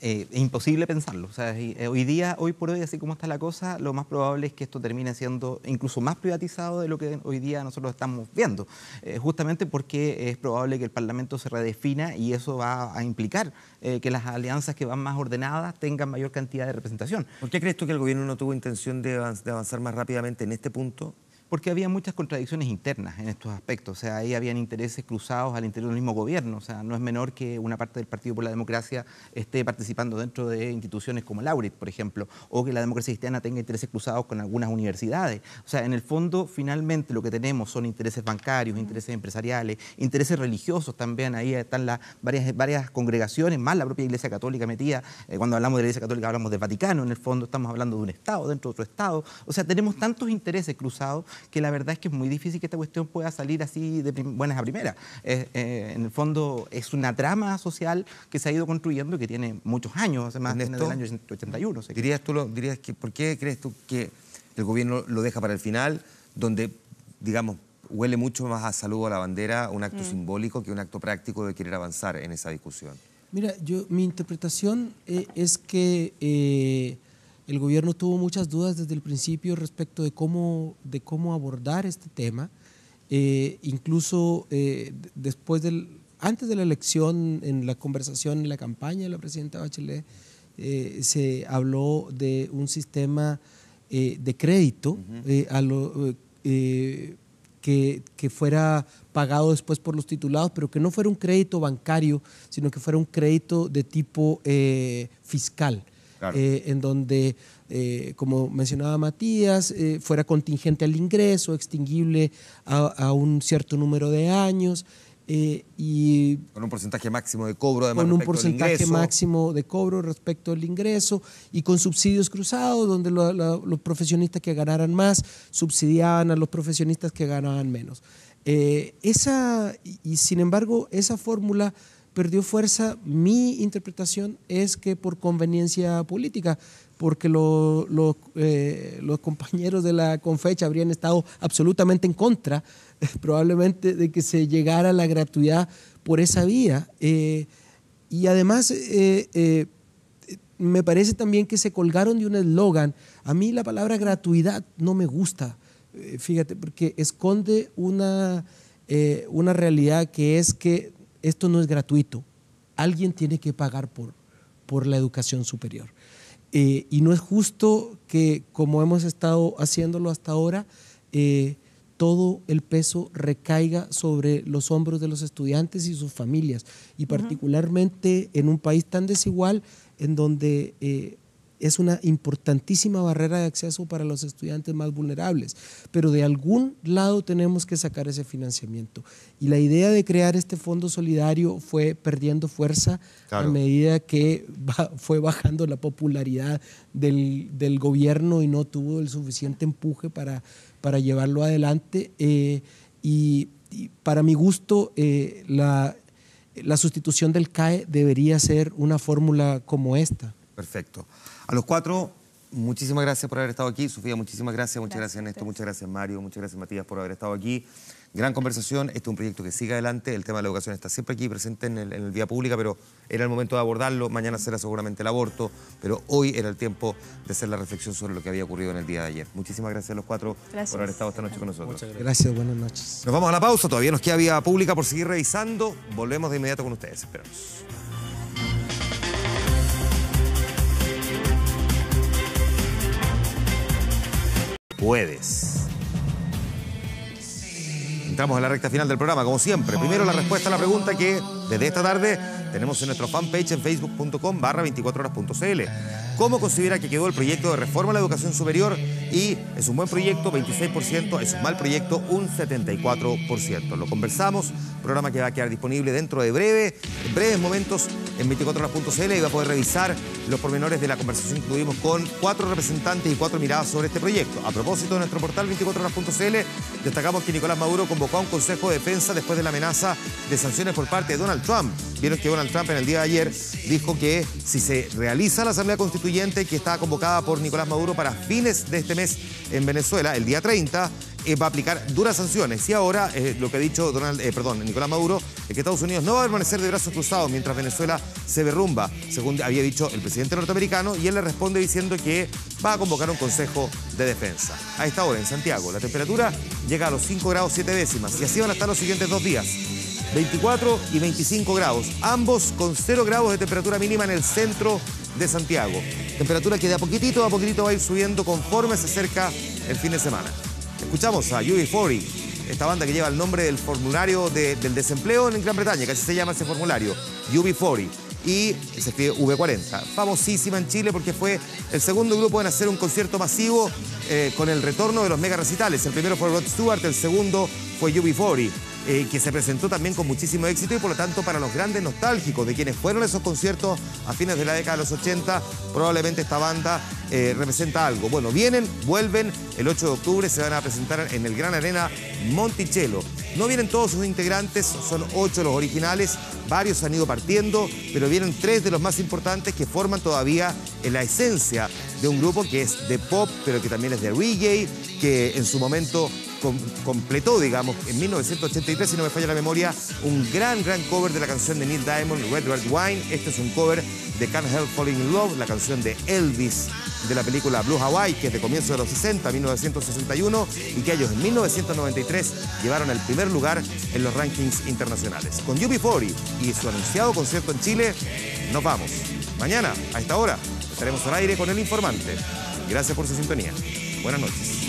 Es imposible pensarlo. O sea, hoy por hoy, así como está la cosa, lo más probable es que esto termine siendo incluso más privatizado de lo que hoy día nosotros estamos viendo. Justamente porque es probable que el Parlamento se redefina y eso va a implicar que las alianzas que van más ordenadas tengan mayor cantidad de representación. ¿Por qué crees tú que el gobierno no tuvo intención de avanzar más rápidamente en este punto? Porque había muchas contradicciones internas en estos aspectos, o sea, ahí habían intereses cruzados al interior del mismo gobierno, o sea, no es menor que una parte del Partido por la Democracia esté participando dentro de instituciones como Laurit, por ejemplo, o que la democracia cristiana tenga intereses cruzados con algunas universidades. O sea, en el fondo, finalmente, lo que tenemos son intereses bancarios, intereses empresariales, intereses religiosos también, ahí están varias congregaciones, más la propia Iglesia Católica metida. Cuando hablamos de la Iglesia Católica hablamos del Vaticano, en el fondo estamos hablando de un Estado dentro de otro Estado, o sea, tenemos tantos intereses cruzados que la verdad es que es muy difícil que esta cuestión pueda salir así de buenas a primeras. En el fondo es una trama social que se ha ido construyendo que tiene muchos años, hace más desde el año 81. ¿Dirías que por qué crees tú que el gobierno lo deja para el final, donde, digamos, huele mucho más a saludo a la bandera, un acto simbólico que un acto práctico de querer avanzar en esa discusión? Mira, mi interpretación es que el gobierno tuvo muchas dudas desde el principio respecto de cómo abordar este tema. Incluso antes de la elección, en la conversación, en la campaña de la presidenta Bachelet, se habló de un sistema de crédito que fuera pagado después por los titulados, pero que no fuera un crédito bancario, sino que fuera un crédito de tipo fiscal. Claro. En donde, como mencionaba Matías, fuera contingente al ingreso, extinguible a un cierto número de años. Y con un porcentaje máximo de cobro, además, con un porcentaje máximo de cobro respecto al ingreso y con subsidios cruzados, donde los profesionistas que ganaran más subsidiaban a los profesionistas que ganaban menos. Sin embargo, esa fórmula perdió fuerza. Mi interpretación es que por conveniencia política, porque los compañeros de la Confech habrían estado absolutamente en contra, probablemente, de que se llegara a la gratuidad por esa vía. Y además, me parece también que se colgaron de un eslogan. A mí la palabra gratuidad no me gusta, fíjate, porque esconde una realidad que es que esto no es gratuito. Alguien tiene que pagar por la educación superior. Y no es justo que, como hemos estado haciéndolo hasta ahora, todo el peso recaiga sobre los hombros de los estudiantes y sus familias. Y particularmente en un país tan desigual, en donde es una importantísima barrera de acceso para los estudiantes más vulnerables, pero de algún lado tenemos que sacar ese financiamiento. Y la idea de crear este fondo solidario fue perdiendo fuerza a medida que fue bajando la popularidad del gobierno y no tuvo el suficiente empuje para llevarlo adelante. Y para mi gusto, la sustitución del CAE debería ser una fórmula como esta. Perfecto. A los cuatro, muchísimas gracias por haber estado aquí. Sofía, muchísimas gracias. Muchas gracias, Néstor. Muchas gracias, Mario. Muchas gracias, Matías, por haber estado aquí. Gran conversación. Este es un proyecto que sigue adelante. El tema de la educación está siempre aquí presente en el vía pública, pero era el momento de abordarlo. Mañana será seguramente el aborto, pero hoy era el tiempo de hacer la reflexión sobre lo que había ocurrido en el día de ayer. Muchísimas gracias a los cuatro por haber estado esta noche con nosotros. Gracias, buenas noches. Nos vamos a la pausa. Todavía nos queda vía pública por seguir revisando. Volvemos de inmediato con ustedes. Esperamos. Puedes. Entramos en la recta final del programa, como siempre. Primero la respuesta a la pregunta que desde esta tarde tenemos en nuestro fanpage en facebook.com/24horas.cl. ¿Cómo considera que quedó el proyecto de reforma a la educación superior? Y es un buen proyecto, 26%, es un mal proyecto, un 74%. Lo conversamos, programa que va a quedar disponible dentro de breves momentos en 24horas.cl y va a poder revisar los pormenores de la conversación que tuvimos con 4 representantes y 4 miradas sobre este proyecto. A propósito de nuestro portal 24horas.cl, destacamos que Nicolás Maduro convocó a un consejo de defensa después de la amenaza de sanciones por parte de Donald Trump. Vieron que Donald Trump en el día de ayer dijo que si se realiza la Asamblea Constituyente que está convocada por Nicolás Maduro para fines de este mes en Venezuela, el día 30, va a aplicar duras sanciones. Y ahora lo que ha dicho Nicolás Maduro es que Estados Unidos no va a permanecer de brazos cruzados mientras Venezuela se derrumba, según había dicho el presidente norteamericano, y él le responde diciendo que va a convocar un consejo de defensa. A esta hora en Santiago la temperatura llega a los 5 grados 7 décimas y así van a estar los siguientes 2 días. 24 y 25 grados, ambos con 0 grados de temperatura mínima en el centro de Santiago. Temperatura que de a poquitito va a ir subiendo conforme se acerca el fin de semana. Escuchamos a UB40, esta banda que lleva el nombre del formulario del desempleo en Gran Bretaña, que así se llama ese formulario, UB40. Y se escribe V40, famosísima en Chile porque fue el segundo grupo en hacer un concierto masivo con el retorno de los mega recitales. El primero fue Rod Stewart, el segundo fue UB40. Que se presentó también con muchísimo éxito y por lo tanto para los grandes nostálgicos de quienes fueron a esos conciertos a fines de la década de los 80, probablemente esta banda representa algo. Bueno, vuelven, el 8 de octubre se van a presentar en el Gran Arena Monticello. No vienen todos sus integrantes, son 8 los originales, varios han ido partiendo, pero vienen 3 de los más importantes que forman todavía la esencia de un grupo que es de pop, pero que también es de reggae, que en su momento completó, digamos, en 1983, si no me falla la memoria, un gran cover de la canción de Neil Diamond, Red Red Wine. Este es un cover de Can't Help Falling in Love, la canción de Elvis de la película Blue Hawaii, que es de comienzo de los 60, 1961, y que ellos en 1993 llevaron el primer lugar en los rankings internacionales. Con UB40 y su anunciado concierto en Chile, nos vamos. Mañana, a esta hora, estaremos al aire con El Informante. Gracias por su sintonía. Buenas noches.